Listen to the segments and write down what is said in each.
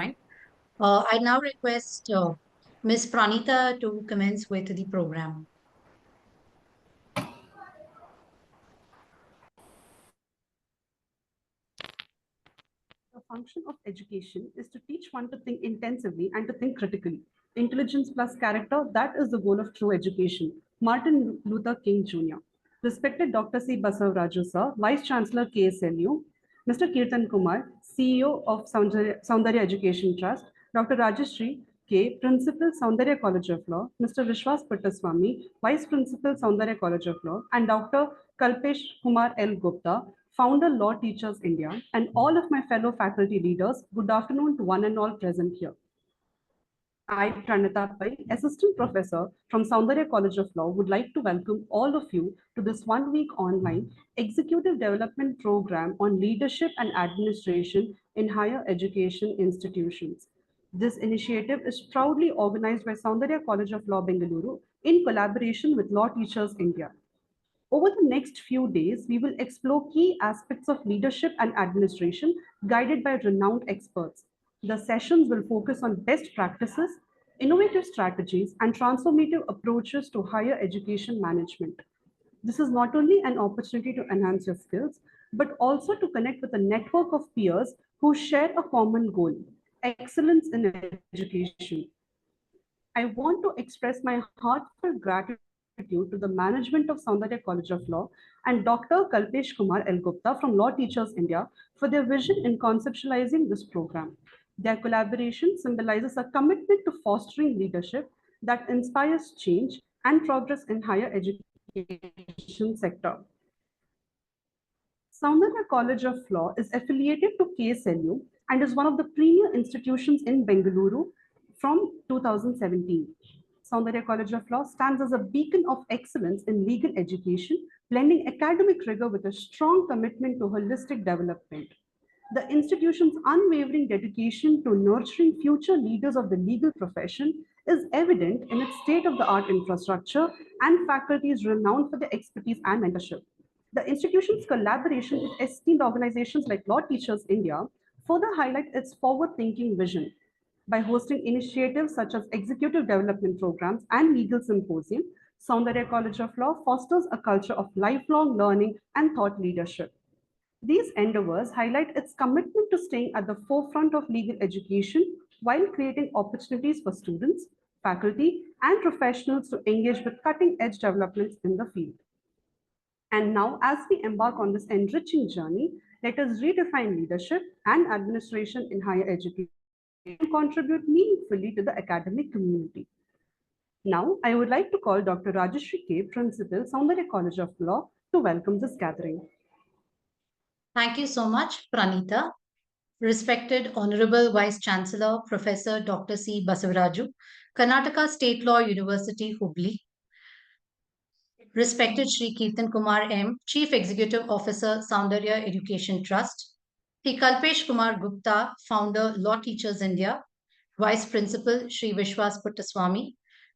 I now request Ms. Pranita to commence with the program. The function of education is to teach one to think intensively and to think critically. Intelligence plus character, that is the goal of true education. Martin Luther King Jr. Respected Dr. C. Basavaraju Sir, Vice Chancellor KSLU, Mr. Kirtan Kumar, CEO of Soundarya Education Trust, Dr. Rajeshri K, Principal Soundarya College of Law, Mr. Vishwas Puttaswamy, Vice Principal Soundarya College of Law, and Dr. Kalpesh Kumar L. Gupta, Founder Law Teachers India, and all of my fellow faculty leaders, good afternoon to one and all present here. I, Pranita Pai, Assistant Professor from Soundarya College of Law, would like to welcome all of you to this one-week online Executive Development Program on Leadership and Administration in Higher Education Institutions. This initiative is proudly organized by Soundarya College of Law, Bengaluru, in collaboration with Law Teachers India. Over the next few days, we will explore key aspects of leadership and administration guided by renowned experts. The sessions will focus on best practices, innovative strategies, and transformative approaches to higher education management. This is not only an opportunity to enhance your skills, but also to connect with a network of peers who share a common goal, excellence in education. I want to express my heartfelt gratitude to the management of Soundarya College of Law and Dr. Kalpesh Kumar L. Gupta from Law Teachers India for their vision in conceptualizing this program. Their collaboration symbolizes a commitment to fostering leadership that inspires change and progress in higher education sector. Soundarya College of Law is affiliated to KSLU and is one of the premier institutions in Bengaluru from 2017. Soundarya College of Law stands as a beacon of excellence in legal education, blending academic rigor with a strong commitment to holistic development. The institution's unwavering dedication to nurturing future leaders of the legal profession is evident in its state-of-the-art infrastructure and faculties renowned for their expertise and mentorship. The institution's collaboration with esteemed organizations like Law Teachers India further highlight its forward-thinking vision. By hosting initiatives such as executive development programs and legal symposium, Soundarya College of Law fosters a culture of lifelong learning and thought leadership. These endeavors highlight its commitment to staying at the forefront of legal education while creating opportunities for students, faculty, and professionals to engage with cutting-edge developments in the field. And now, as we embark on this enriching journey, let us redefine leadership and administration in higher education and contribute meaningfully to the academic community. Now, I would like to call Dr. Rajeshri K, Principal, Soundarya College of Law, to welcome this gathering. Thank you so much, Pranita. Respected Honorable Vice Chancellor, Professor Dr. C. Basavaraju, Karnataka State Law University, Hubli. Respected Shri Kirtan Kumar M, Chief Executive Officer, Soundarya Education Trust. Shri Kalpesh Kumar Gupta, Founder, Law Teachers India. Vice Principal, Shri Vishwas Puttaswamy.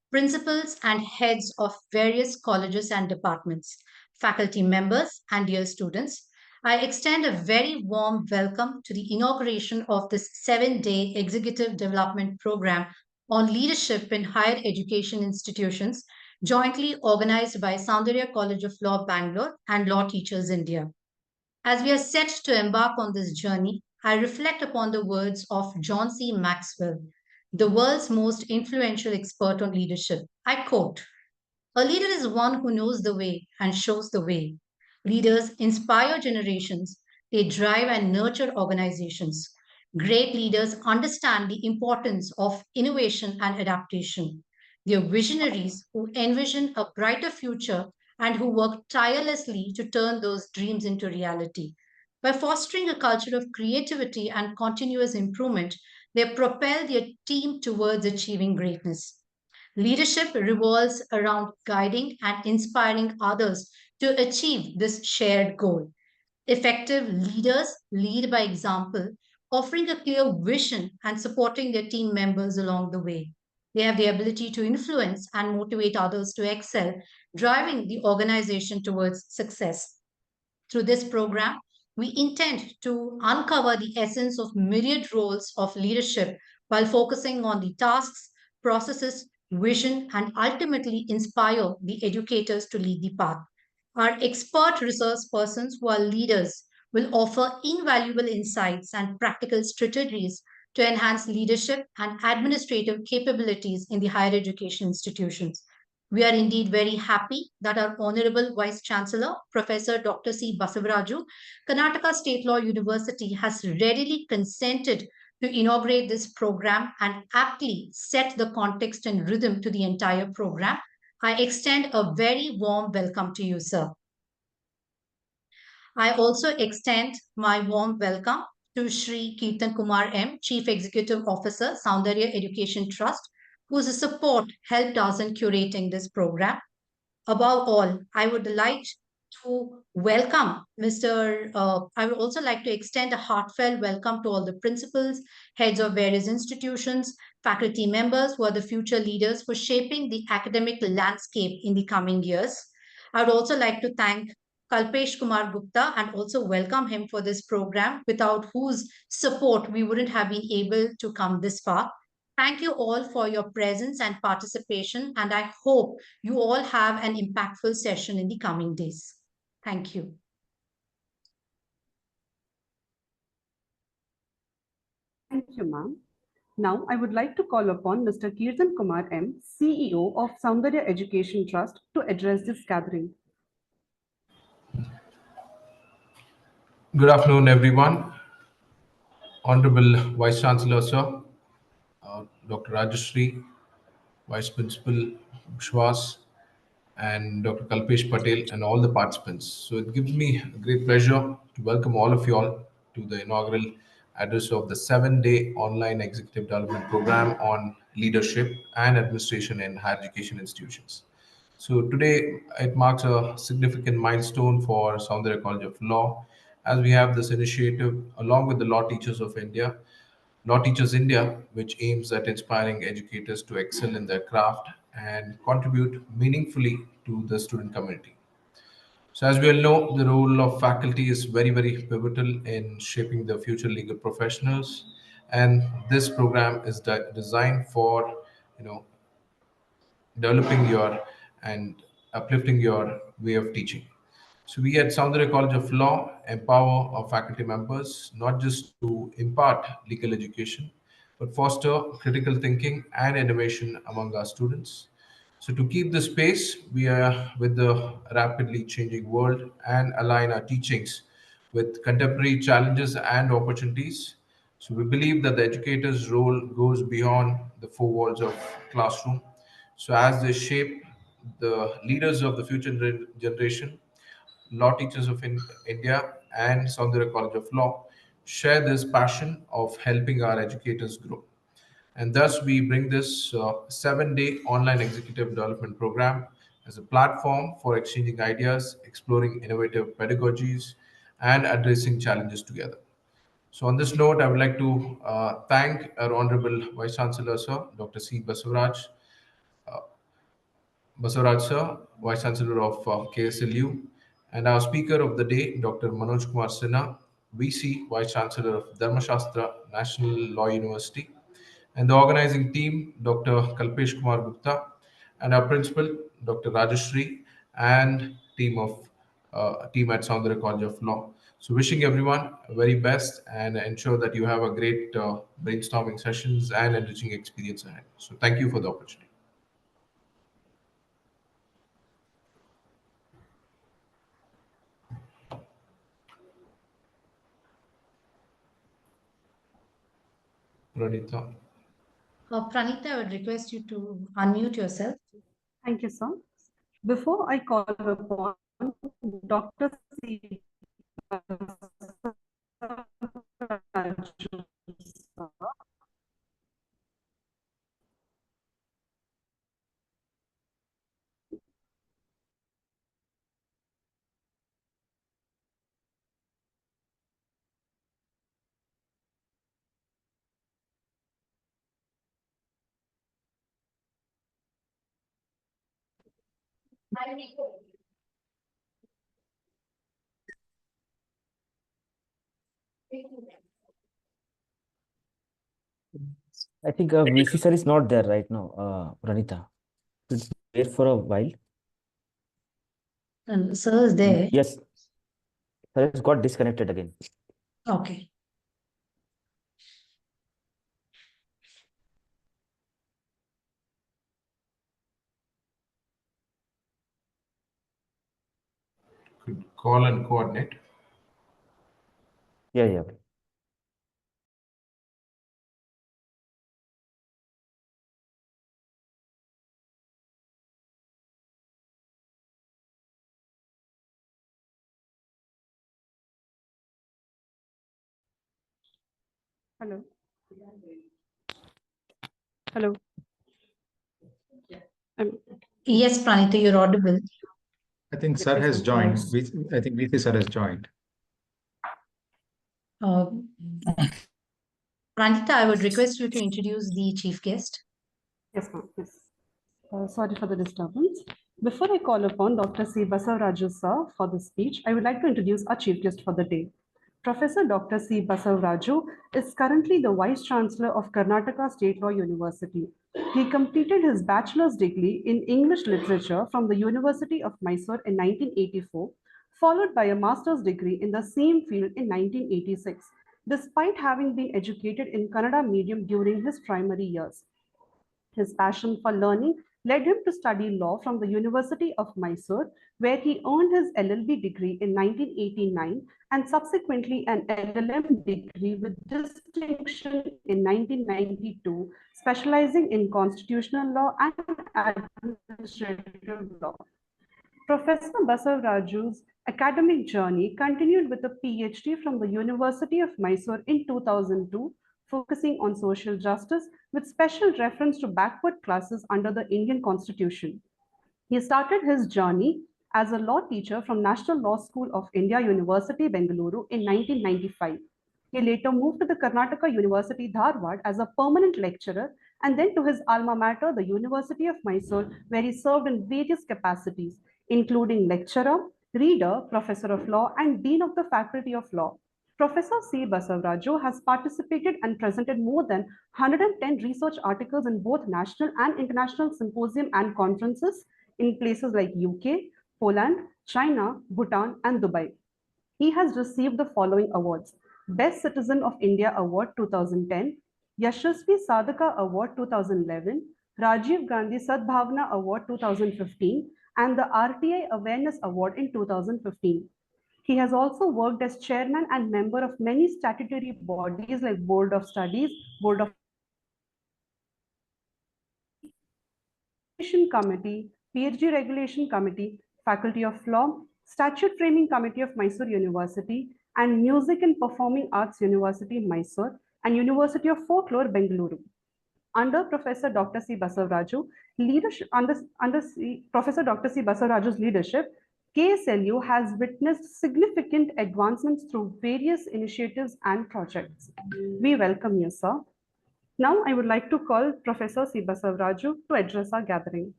Principals and heads of various colleges and departments, faculty members, and dear students, I extend a very warm welcome to the inauguration of this 7-day Executive Development Program on Leadership in Higher Education Institutions, jointly organized by Soundarya College of Law, Bangalore, and Law Teachers India. As we are set to embark on this journey, I reflect upon the words of John C. Maxwell, the world's most influential expert on leadership. I quote, "A leader is one who knows the way and shows the way. Leaders inspire generations, they drive and nurture organizations. Great leaders understand the importance of innovation and adaptation. They are visionaries who envision a brighter future and who work tirelessly to turn those dreams into reality. By fostering a culture of creativity and continuous improvement, they propel their team towards achieving greatness. Leadership revolves around guiding and inspiring others to achieve this shared goal. Effective leaders lead by example, offering a clear vision and supporting their team members along the way. They have the ability to influence and motivate others to excel, driving the organization towards success. Through this program, we intend to uncover the essence of myriad roles of leadership while focusing on the tasks, processes, vision, and ultimately inspire the educators to lead the path. Our expert resource persons who are leaders will offer invaluable insights and practical strategies to enhance leadership and administrative capabilities in the higher education institutions. We are indeed very happy that our Honorable Vice Chancellor, Professor Dr. C. Basavaraju, Karnataka State Law University, has readily consented to inaugurate this program and aptly set the context and rhythm to the entire program. I extend a very warm welcome to you, sir. I also extend my warm welcome to Shri Kirtan Kumar M, Chief Executive Officer, Soundarya Education Trust, whose support helped us in curating this program. Above all, I would like to welcome I would also like to extend a heartfelt welcome to all the principals, heads of various institutions, faculty members who are the future leaders for shaping the academic landscape in the coming years. I would also like to thank Kalpesh Kumar Gupta and also welcome him for this program, without whose support we wouldn't have been able to come this far. Thank you all for your presence and participation, and I hope you all have an impactful session in the coming days. Thank you. Thank you, ma'am. Now, I would like to call upon Mr. Kirtan Kumar M, CEO of Soundarya Education Trust, to address this gathering. Good afternoon, everyone. Honorable Vice Chancellor, sir, Dr. Rajashri, Vice Principal Vishwas, and Dr. Kalpesh Patel, and all the participants. So it gives me a great pleasure to welcome all of you all to the inaugural address of the 7-day online executive development program on leadership and administration in higher education institutions. So today it marks a significant milestone for Soundarya College of Law, as we have this initiative along with the Law Teachers of India, Law Teachers India, which aims at inspiring educators to excel in their craft and contribute meaningfully to the student community. So, as we all know, the role of faculty is very, very pivotal in shaping the future legal professionals, and this program is designed for, you know, developing your and uplifting your way of teaching. So we at Soundarya College of Law empower our faculty members not just to impart legal education, but foster critical thinking and innovation among our students. So to keep the pace, we are with the rapidly changing world and align our teachings with contemporary challenges and opportunities. So we believe that the educator's role goes beyond the four walls of classroom. So as they shape the leaders of the future generation, Law Teachers of India and Soundarya College of Law share this passion of helping our educators grow. And thus, we bring this 7-day online executive development program as a platform for exchanging ideas, exploring innovative pedagogies, and addressing challenges together. So, on this note, I would like to thank our Honorable Vice Chancellor, Sir, Dr. C. Basavaraj Sir, Vice Chancellor of KSLU, and our speaker of the day, Dr. Manoj Kumar Sinha, VC, Vice Chancellor of Dharmashastra National Law University, and the organizing team, Dr. Kalpesh Kumar Gupta, and our principal, Dr. Rajashri, and team at Soundarya College of Law. So, wishing everyone very best and ensure that you have a great brainstorming sessions and enriching experience ahead. So, thank you for the opportunity. Pranita. Pranita, I would request you to unmute yourself. Thank you, sir. Before I call upon Dr. C. I think VC sir is not there right now, Pranita. Please wait for a while. And sir is there. Yes, sir has got disconnected again. Okay. Could call and coordinate. Yeah. Hello. Hello. Yes, Pranita, you're audible. I think sir has joined. I think VC sir has joined. Pranita, I would request you to introduce the chief guest. Yes, ma'am. Yes. Sorry for the disturbance. Before I call upon Dr. C. Basavaraju sir for the speech, I would like to introduce our chief guest for the day. Professor Dr. C. Basavaraju is currently the Vice Chancellor of Karnataka State Law University. He completed his bachelor's degree in English literature from the University of Mysore in 1984, followed by a master's degree in the same field in 1986, despite having been educated in Kannada medium during his primary years. His passion for learning led him to study law from the University of Mysore, where he earned his LLB degree in 1989 and subsequently an LLM degree with distinction in 1992, specializing in constitutional law and administrative law. Professor Basavaraju's academic journey continued with a PhD from the University of Mysore in 2002, focusing on social justice with special reference to backward classes under the Indian Constitution. He started his journey as a law teacher from National Law School of India, University, Bengaluru in 1995. He later moved to the Karnataka University, Dharwad as a permanent lecturer and then to his alma mater, the University of Mysore, where he served in various capacities, including lecturer, reader, professor of law, and dean of the Faculty of Law. Professor C. Basavaraju has participated and presented more than 110 research articles in both national and international symposium and conferences in places like UK, Poland, China, Bhutan, and Dubai. He has received the following awards: Best Citizen of India Award 2010, Yashasvi Sadhaka Award 2011, Rajiv Gandhi Sadbhavna Award 2015, and the RTI Awareness Award in 2015. He has also worked as chairman and member of many statutory bodies like Board of Studies, Board of Committee, PhD Regulation Committee, Faculty of Law, Statute Framing Committee of Mysore University, and Music and Performing Arts University, Mysore, and University of Folklore, Bengaluru. Under Professor Dr. C. Basavaraju, Professor Dr. C. Basavaraju's leadership, KSLU has witnessed significant advancements through various initiatives and projects. We welcome you, sir. Now, I would like to call Professor C. Basavaraju to address our gathering.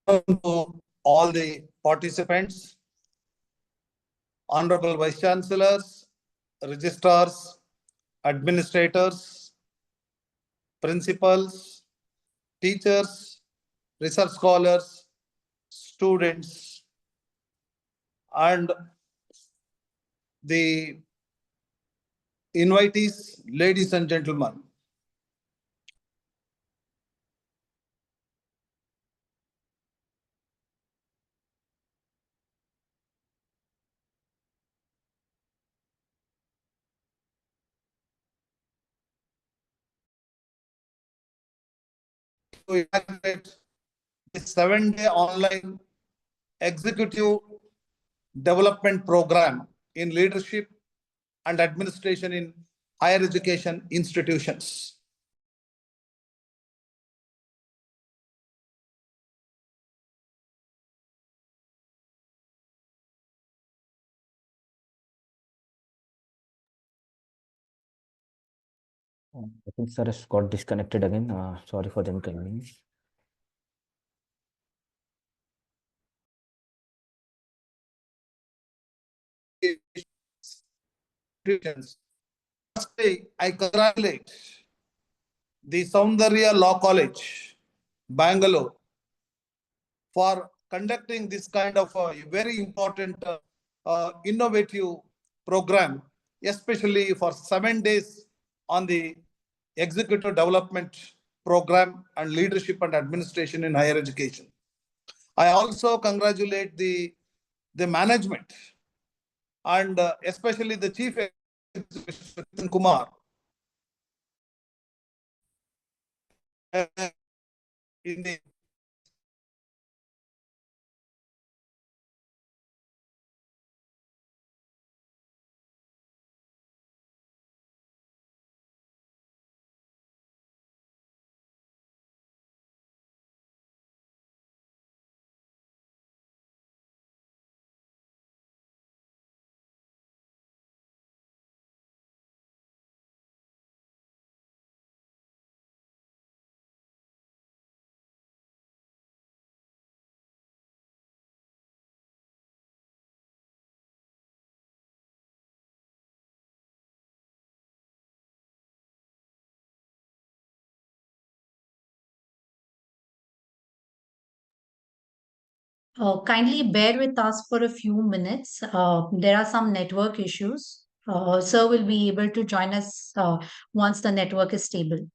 To all the participants, Honorable Vice Chancellors, Registrars, Administrators, Principals, Teachers, Research Scholars, Students, and the invitees, ladies and gentlemen. To inaugurate the 7-day online executive development program in leadership and administration in higher education institutions. I think sir has got disconnected again. Sorry for the inconvenience. institutions. Firstly, I congratulate the Soundarya Law College, Bangalore, for conducting this kind of a very important innovative program, especially for 7 days on the executive development program and leadership and administration in higher education. I also congratulate the management and especially the chief executive Nitin Kumar in the Kindly bear with us for a few minutes. There are some network issues. Sir will be able to join us once the network is stable.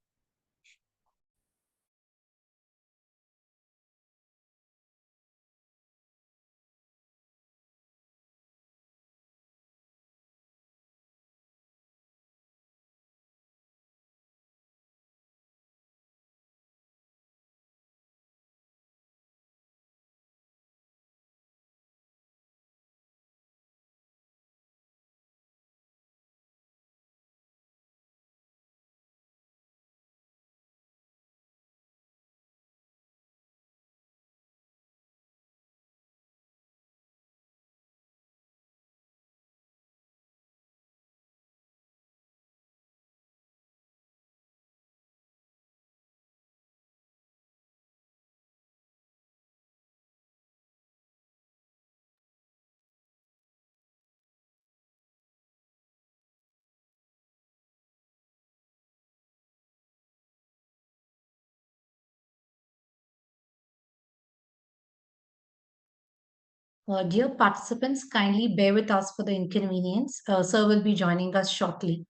Dear participants, kindly bear with us for the inconvenience. Sir will be joining us shortly.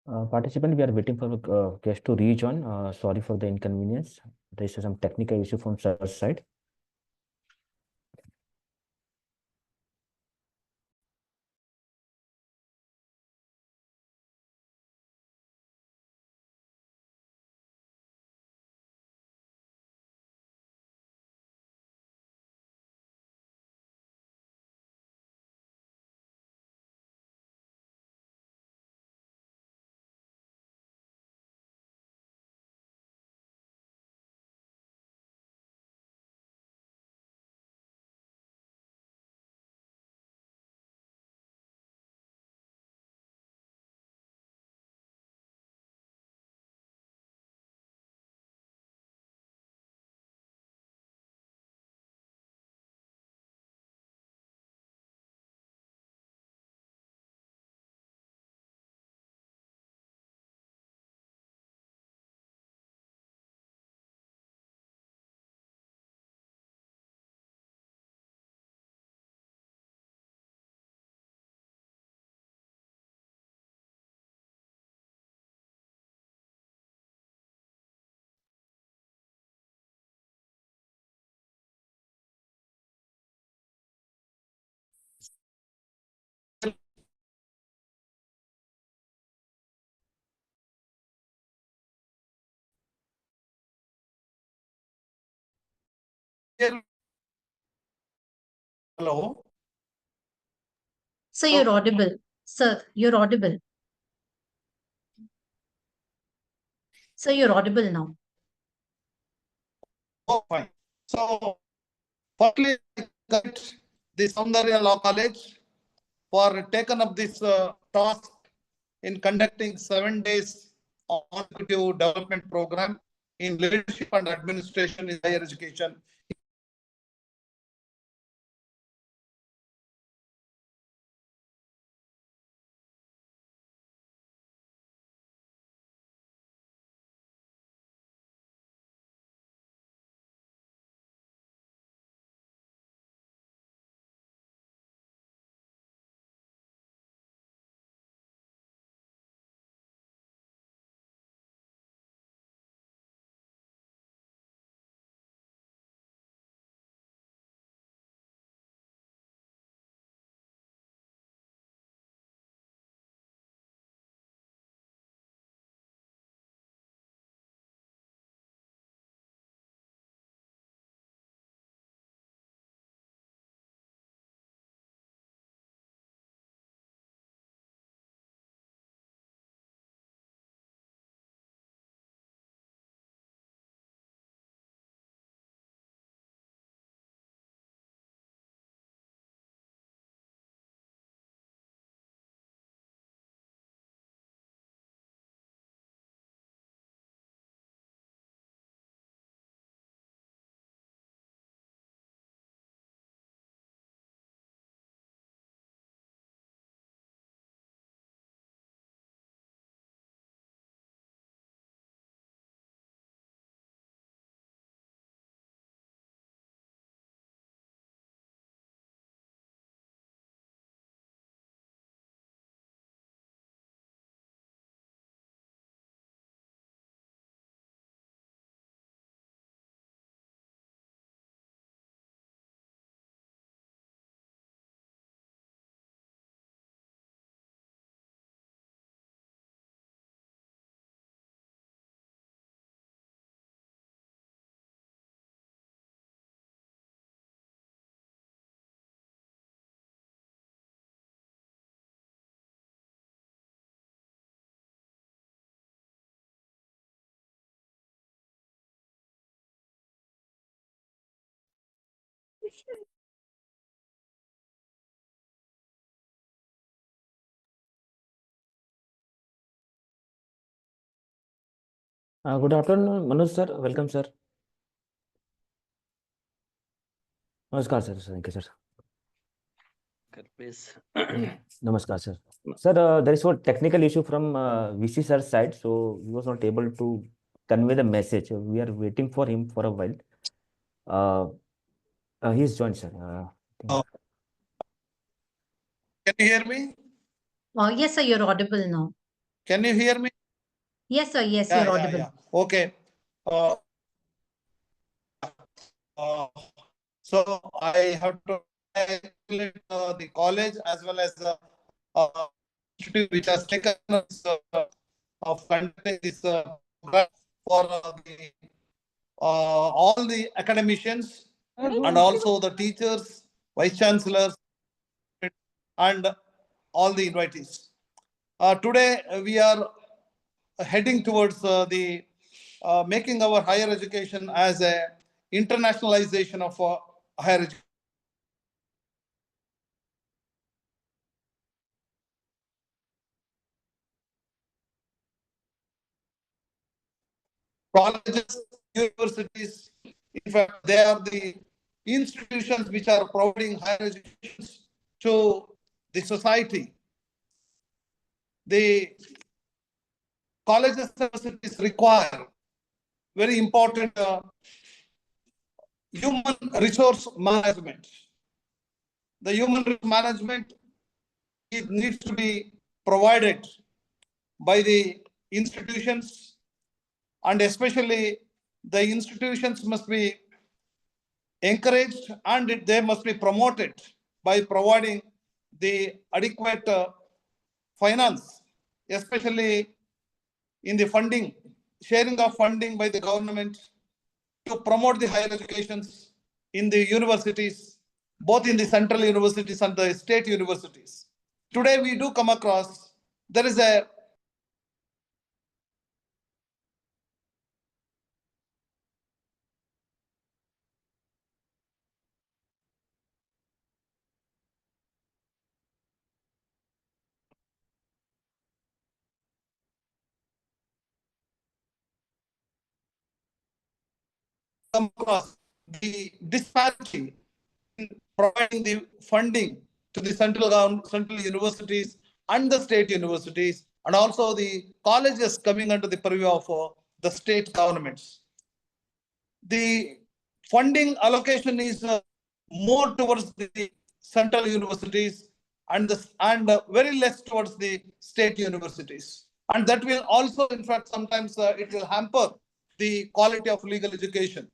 Participant, we are waiting for guest to rejoin. Sorry for the inconvenience. There is some technical issue from sir's side. Hello? Sir, you're audible. Sir, you're audible. Sir, you're audible now. Oh, fine. So, firstly, I congratulate the Soundarya Law College for taking up this task in conducting 7 days of consecutive development program in leadership and administration in higher education. Good afternoon, Manoj sir. Welcome, sir. Namaskar, sir. Thank you, sir. Namaskar, sir. Sir, there is one technical issue from VC sir's side, so he was not able to convey the message. We are waiting for him for a while. He's joined, sir. Oh. Can you hear me? Yes, sir, you're audible now. Can you hear me? Yes, sir. Yes, Yeah, you're yeah, audible. yeah. Okay. Uh, uh, so I have to congratulate the college as well as the institute which has taken us of conducting this program for all the academicians and also the teachers, vice chancellors, and all the invitees. Today we are heading towards the making our higher education as a internationalization of higher education. Colleges, universities, in fact, they are the institutions which are providing higher education to the society. The colleges and universities require very important human resource management. The human resource management, it needs to be provided by the institutions, and especially the institutions must be encouraged and they must be promoted by providing the adequate finance, especially in the funding, sharing of funding by the government to promote the higher educations in the universities, both in the central universities and the state universities. Today we do come across, there is a come across the disparity in providing the funding to the central government, central universities and the state universities, and also the colleges coming under the purview of the state governments. The funding allocation is more towards the central universities and very less towards the state universities. And that will also, in fact, sometimes it will hamper the quality of legal education.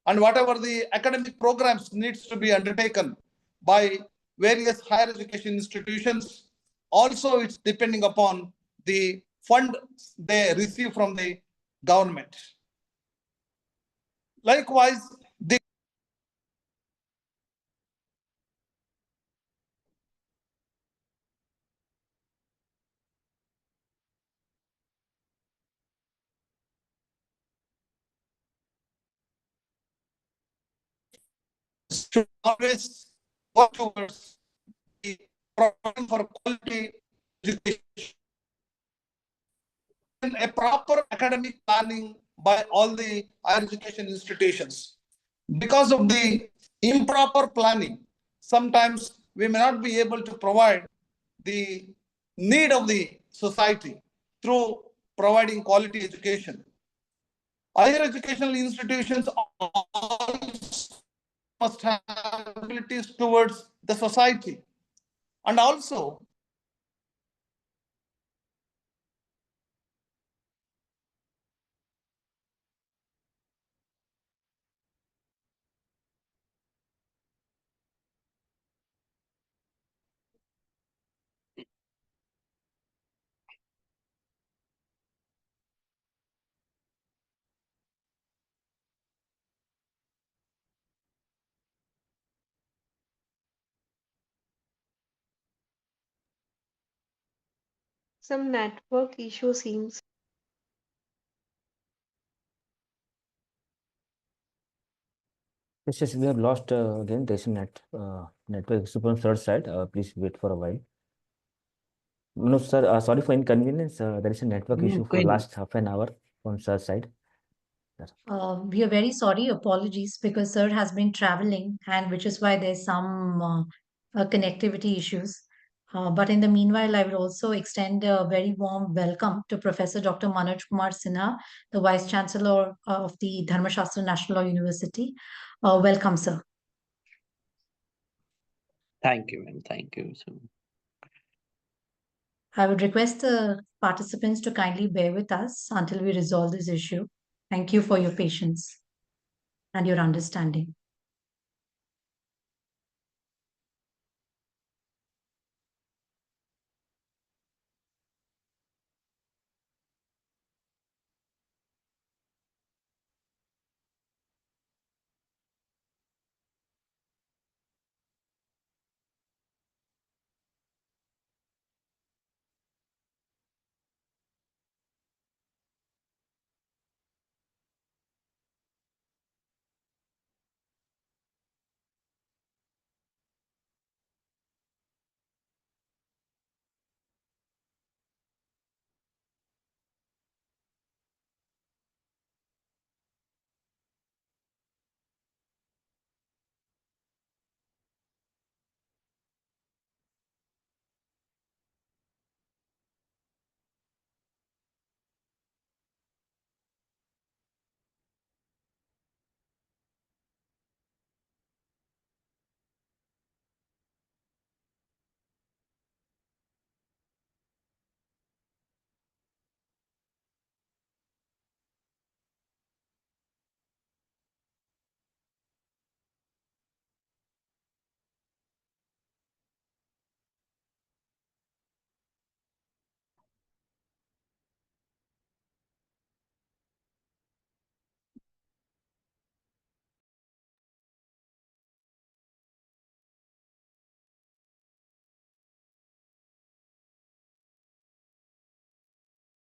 And whatever the academic programs needs to be undertaken by various higher education institutions, also it's depending upon the fund they receive from the government. Likewise, the should always work towards the program for quality education and a proper academic planning by all the higher education institutions. Because of the improper planning, sometimes we may not be able to provide the need of the society through providing quality education. Higher educational institutions also must have abilities towards the society, and also Some network issue seems. Yes, we have lost again. There's a network issue from third side. Please wait for a while. No, sir. Sorry for inconvenience. There is a network issue for last half an hour from sir side. We are very sorry, apologies, because sir has been traveling, and which is why there's some connectivity issues. But in the meanwhile, I will also extend a very warm welcome to Professor Dr. Manoj Kumar Sinha, the Vice Chancellor of the Dharmashastra National Law University. Welcome, sir. Thank you, ma'am. Thank you. So, I would request the participants to kindly bear with us until we resolve this issue. Thank you for your patience and your understanding.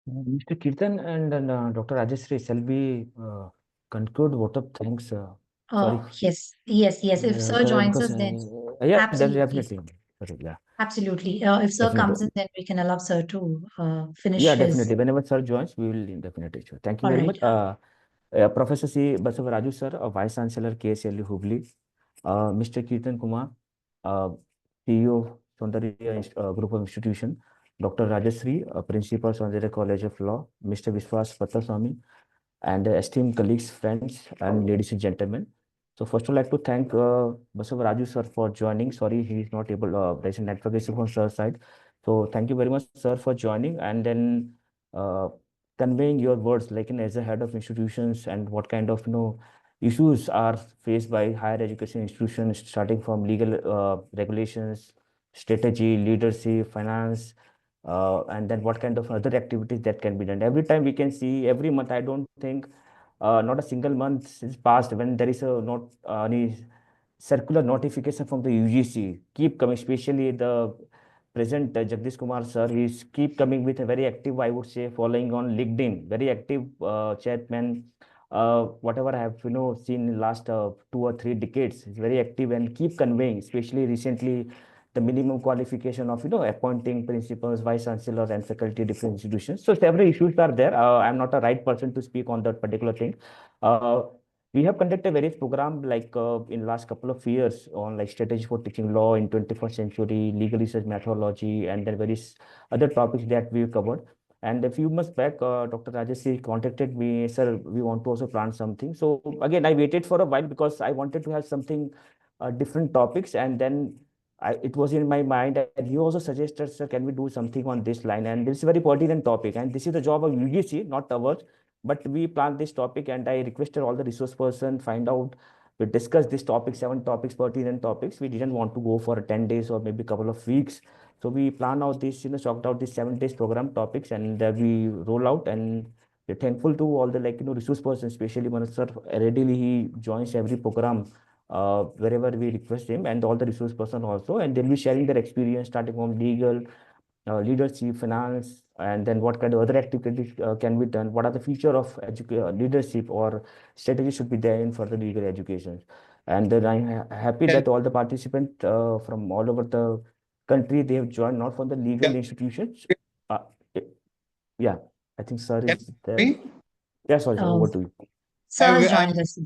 Mr. Kirtan and Dr. Rajeshri, shall we conclude vote of thanks? Sorry. Yes. If sir joins us, then Yeah, absolutely. definitely. Sorry, yeah. Absolutely. If sir Definitely. comes in, then we can allow sir to finish Yeah, his. definitely. Whenever sir joins, we will definitely show. Thank you All very right. much. Professor C. Basavaraju sir, Vice Chancellor KSLU Hubli, Mr. Kirtan Kumar, CEO Saundarya Group of Institution, Dr. Rajeshri, Principal Saundarya College of Law, Mr. Vishwas Pattaswamy, and esteemed colleagues, friends, and ladies and gentlemen. So first, I'd like to thank Basavaraju sir for joining. Sorry, he is not able. There's a network issue from sir side. So thank you very much, sir, for joining and then conveying your words, like as a head of institutions, and what kind of issues are faced by higher education institutions, starting from legal regulations, strategy, leadership, finance, and then what kind of other activities that can be done. Every time we can see, every month, I don't think not a single month is passed when there is a not any circular notification from the UGC keep coming, especially the present Jagdish Kumar sir. He's keep coming with a very active, I would say, following on LinkedIn, very active chairman. Whatever I have seen in last 2 or 3 decades, is very active and keep conveying, especially recently the minimum qualification of appointing principals, vice chancellors, and faculty different institutions. So several issues are there. I'm not a right person to speak on that particular thing. Uh, we have conducted various program like in last couple of years on like strategy for teaching law in 21st century, legal research methodology, and then various other topics that we covered. And a few months back, Dr. Rajeshri contacted me, sir, we want to also plan something. So again, I waited for a while because I wanted to have something different topics, and then it was in my mind, and he also suggested, sir, can we do something on this line? And this is a very pertinent topic, and this is the job of UGC, not ours. But we planned this topic, and I requested all the resource person find out. We discussed this topic, 7 topics, pertinent topics. We didn't want to go for 10 days or maybe a couple of weeks. So we plan out this, chalked out this 7 days program topics, and we roll out. And we're thankful to all the resource persons, especially Manoj sir. Readily he joins every program wherever we request him, and all the resource person also, and they'll be sharing their experience starting from legal, leadership, finance, and then what kind of other activities can be done, what are the future of leadership or strategy should be there in further legal education. And then I'm happy that all the participants from all over the country, they have joined, not from the legal institutions. Uh, yeah, I think sir is there. Me? Yes, sorry, over to you. Sir has joined us.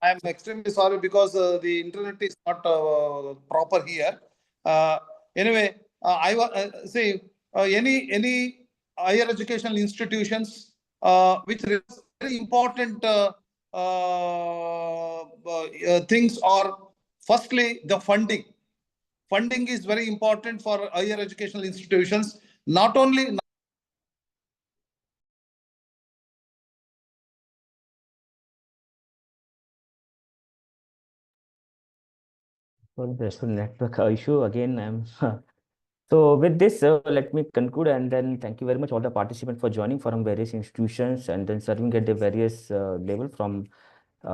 I'm extremely sorry because the internet is not proper here. Anyway, see any higher educational institutions which very important things are firstly the funding. funding is very important for higher educational institutions, not only Well, there's a network issue again. So with this, let me conclude and then thank you very much all the participants for joining from various institutions and then serving at the various level from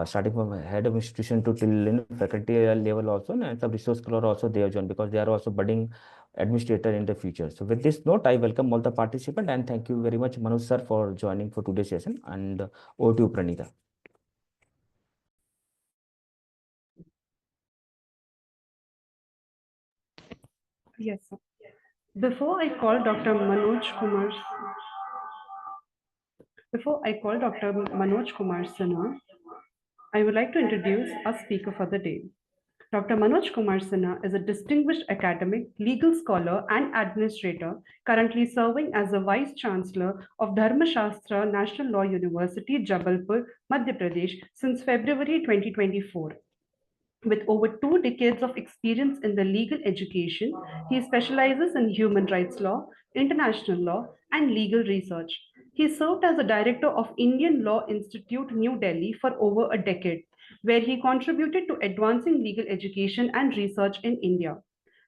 starting from head of institution to till faculty level also, and some resource scholar also they have joined because they are also budding administrator in the future. So with this note, I welcome all the participants and thank you very much Manoj sir for joining for today's session, and over to you Pranita. Yes, sir. Before I call Dr. Manoj Kumar Sinha, I would like to introduce our speaker for the day. Dr. Manoj Kumar Sinha is a distinguished academic, legal scholar, and administrator, currently serving as the Vice Chancellor of Dharmashastra National Law University, Jabalpur, Madhya Pradesh, since February 2024. With over 2 decades of experience in the legal education, he specializes in human rights law, international law, and legal research. He served as a director of Indian Law Institute, New Delhi for over a decade, where he contributed to advancing legal education and research in India.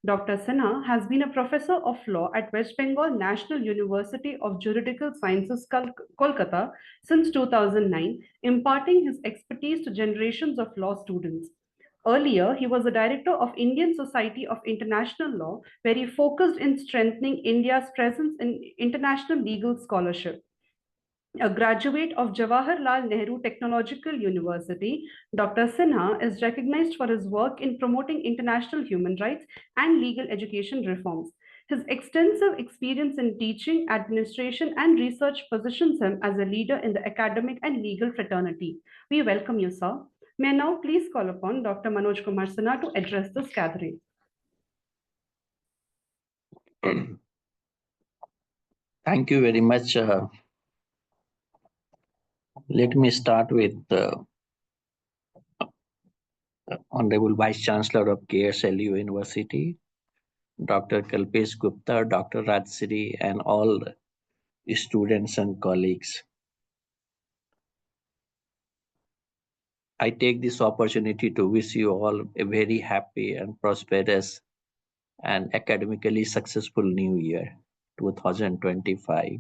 Dr. Sinha has been a professor of law at West Bengal National University of Juridical Sciences, Kolkata since 2009, imparting his expertise to generations of law students. Earlier, he was the director of Indian Society of International Law, where he focused in strengthening India's presence in international legal scholarship. A graduate of Jawaharlal Nehru Technological University, Dr. Sinha is recognized for his work in promoting international human rights and legal education reforms. His extensive experience in teaching, administration, and research positions him as a leader in the academic and legal fraternity. We welcome you, sir. May I now please call upon Dr. Manoj Kumar Sinha to address this gathering. Thank you very much. Let me start with Honorable Vice Chancellor of KSLU University, Dr. Kalpesh Gupta, Dr. Rajsri, and all students and colleagues. I take this opportunity to wish you all a very happy and prosperous and academically successful new year, 2025.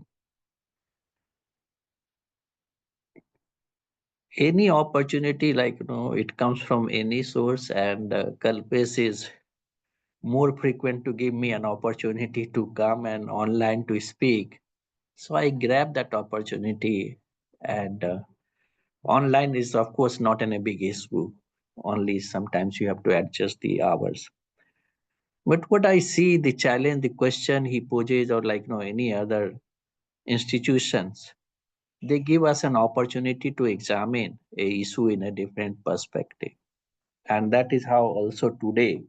Any opportunity, it comes from any source, and Kalpesh is more frequent to give me an opportunity to come and online to speak. So I grabbed that opportunity, and online is of course not a big issue. Only sometimes you have to adjust the hours. But what I see, the challenge, the question he poses, or any other institutions, they give us an opportunity to examine a issue in a different perspective. And that is how also today,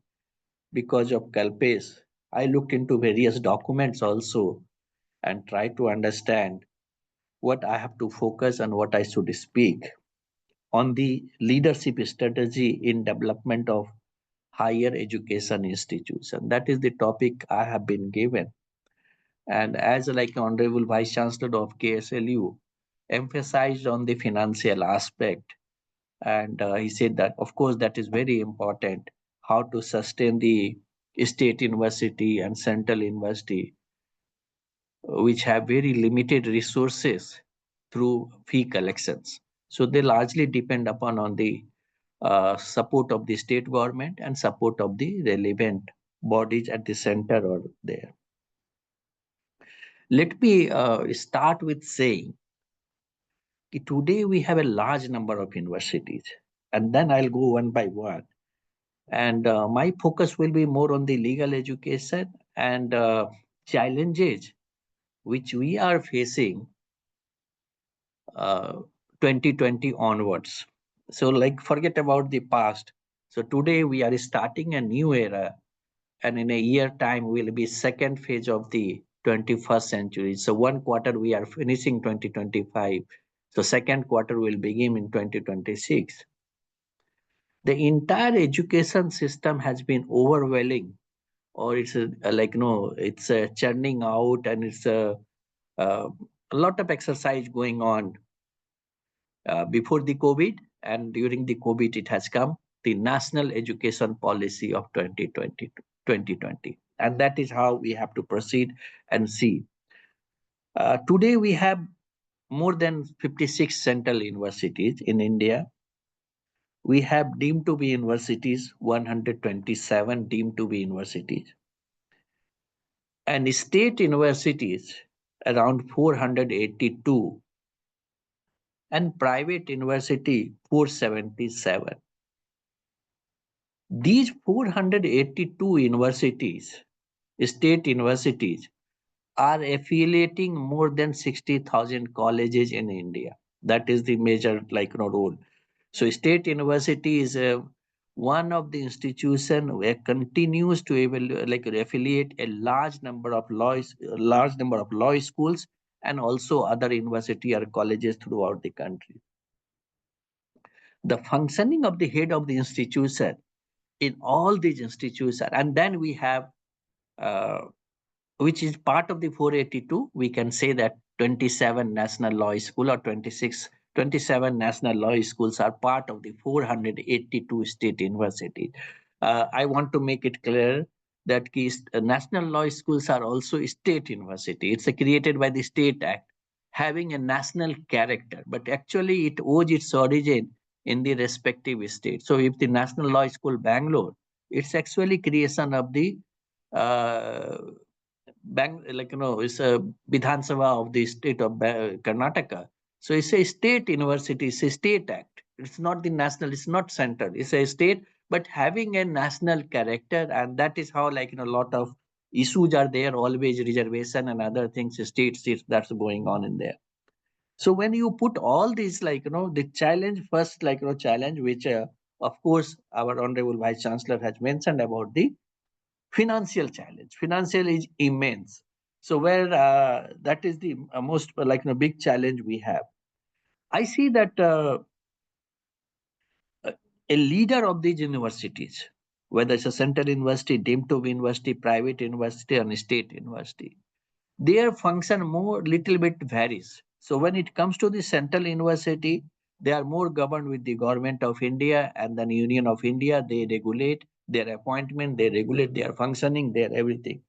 because of Kalpesh, I looked into various documents also and try to understand what I have to focus and what I should speak on the leadership strategy in development of higher education institution. That is the topic I have been given. And as Honorable Vice Chancellor of KSLU emphasized on the financial aspect, and he said that of course that is very important, how to sustain the state university and central university which have very limited resources through fee collections. So they largely depend upon on the support of the state government and support of the relevant bodies at the center or there. Let me start with saying today we have a large number of universities, and then I'll go one by one. And my focus will be more on the legal education and challenges which we are facing 2020 onwards. So forget about the past. So today we are starting a new era, and in a year time will be second phase of the 21st century. So one quarter we are finishing 2025. So second quarter will begin in 2026. The entire education system has been overwhelming or it's it's churning out, and it's a lot of exercise going on before the COVID, and during the COVID it has come, the National Education Policy of 2020. And that is how we have to proceed and see. Today we have more than 56 central universities in India. We have deemed to be universities, 127 deemed to be universities. And state universities, around 482. And private university, 477. These 482 universities, state universities, are affiliating more than 60,000 colleges in India. That is the major role. So state university is one of the institutions where continues to affiliate a large number of law schools and also other university or colleges throughout the country. The functioning of the head of the institution in all these institutions, and then we have which is part of the 482, we can say that 27 national law school or 27 national law schools are part of the 482 state universities. I want to make it clear that national law schools are also state university. It's created by the State Act, having a national character, but actually it owes its origin in the respective state. So if the National Law School Bangalore, it's actually creation of the it's a Vidhan Sabha of the state of Karnataka. So it's a state university, it's a state act. It's not the national, it's not central, it's a state, but having a national character. And that is how a lot of issues are there, always reservation and other things, states that's going on in there. So when you put all these, the challenge first, challenge, which of course our Honorable Vice Chancellor has mentioned about the financial challenge. Financial is immense. So where that is the most big challenge we have. I see that a leader of these universities, whether it's a central university, deemed to be university, private university, and state university, their function little bit varies. So when it comes to the central university, they are more governed with the government of India and then Union of India. They regulate their appointment, they regulate their functioning, their everything.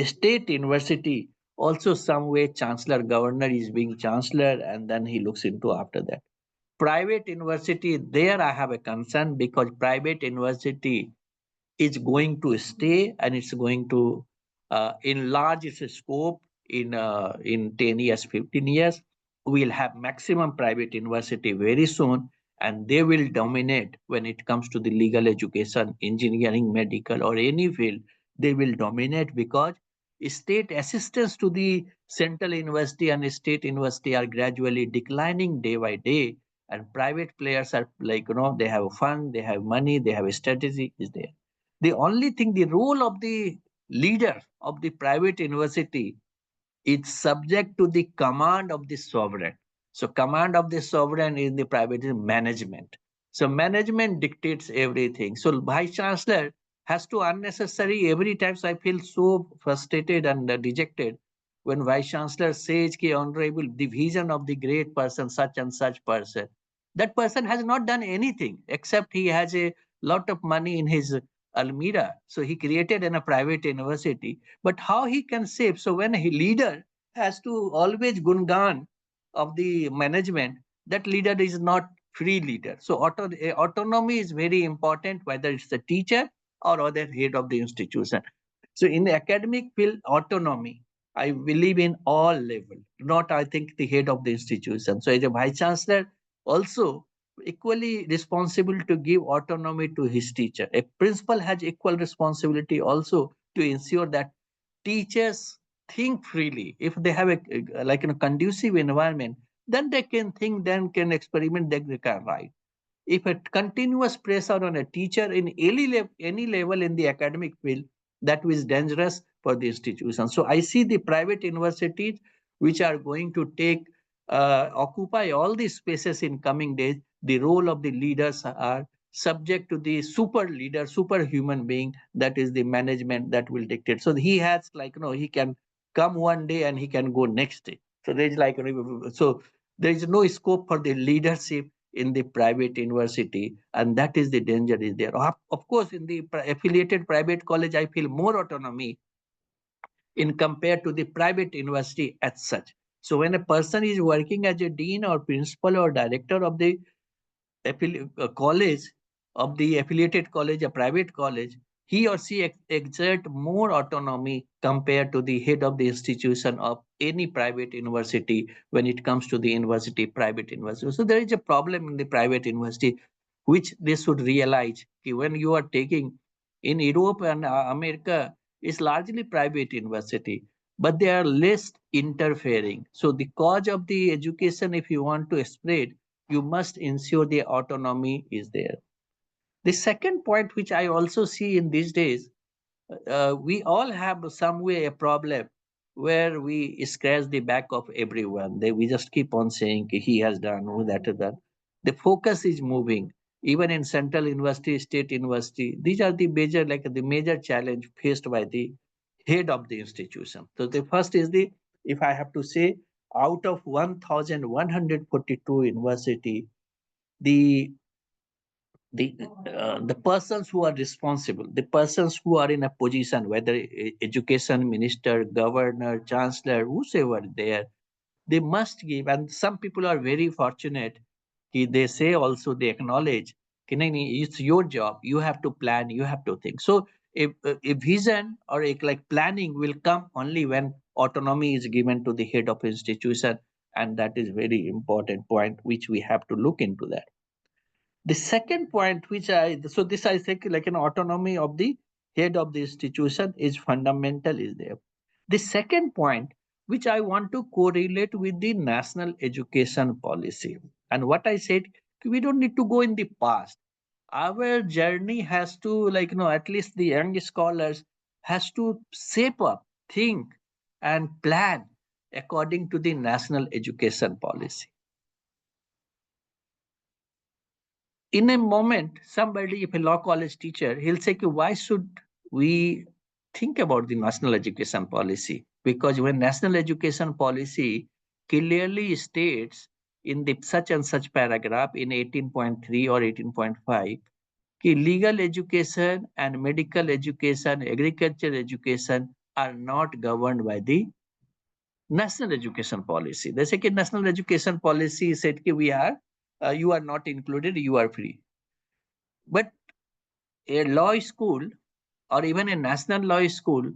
State university, also some way chancellor, governor is being chancellor, and then he looks into after that. Private university, there I have a concern, because private university is going to stay and it's going to enlarge its scope in 10 years, 15 years. We'll have maximum private university very soon, and they will dominate when it comes to the legal education, engineering, medical, or any field. They will dominate because state assistance to the central university and state university are gradually declining day by day, and private players are they have a fund, they have money, they have a strategy is there. The only thing, the role of the leader of the private university is subject to the command of the sovereign. So command of the sovereign in the private is management. So management dictates everything. So Vice Chancellor has to unnecessary every time. So I feel so frustrated and dejected when Vice Chancellor says, "Ki Honorable, the vision of the great person, such and such person." That person has not done anything except he has a lot of money in his Almira. So he created a private university, but how he can save? So when a leader has to always gungan of the management, that leader is not free leader. So autonomy is very important, whether it's the teacher or other head of the institution. So in the academic field, autonomy, I believe in all level, not I think the head of the institution. So as a Vice Chancellor, also equally responsible to give autonomy to his teacher. A principal has equal responsibility also to ensure that teachers think freely. If they have a conducive environment, then they can think, then can experiment, they can write. If a continuous pressure on a teacher in any level in the academic field, that is dangerous for the institution. So I see the private universities which are going to occupy all these spaces in coming days. The role of the leaders are subject to the super leader, super human being, that is the management that will dictate. So he has like, he can come one day and he can go next day. So there's like, so there is no scope for the leadership in the private university, and that is the danger is there. Of course, in the affiliated private college, I feel more autonomy in compared to the private university as such. So when a person is working as a dean or principal or director of the college, of the affiliated college, a private college, he or she exert more autonomy compared to the head of the institution of any private university when it comes to the university, private university. So there is a problem in the private university, which they should realize. When you are taking in Europe and America, it's largely private university, but they are less interfering. So the cause of the education, if you want to spread, you must ensure the autonomy is there. The second point, which I also see in these days, we all have some way a problem where we scratch the back of everyone. We just keep on saying he has done, who that has done. The focus is moving. Even in central university, state university, these are the major, like the major challenge faced by the head of the institution. So the first is the, if I have to say, out of 1,142 university, the the persons who are responsible, the persons who are in a position, whether education minister, governor, chancellor, whosoever there, they must give. And some people are very fortunate. They say also, they acknowledge, it's your job. You have to plan. You have to think. So a vision or a like planning will come only when autonomy is given to the head of institution, and that is very important point which we have to look into that. The second point, which so this I think like an autonomy of the head of the institution is fundamental, is there. The second point, which I want to correlate with the national education policy. And what I said, we don't need to go in the past. Our journey has to, like, at least the young scholars has to shape up, think, and plan according to the national education policy. In a moment, somebody, if a law college teacher, he'll say, why should we think about the national education policy? Because when national education policy clearly states in the such and such paragraph in 18.3 or 18.5, legal education and medical education, agriculture education are not governed by the national education policy. The second national education policy said you are not included, you are free. But a law school or even a national law school,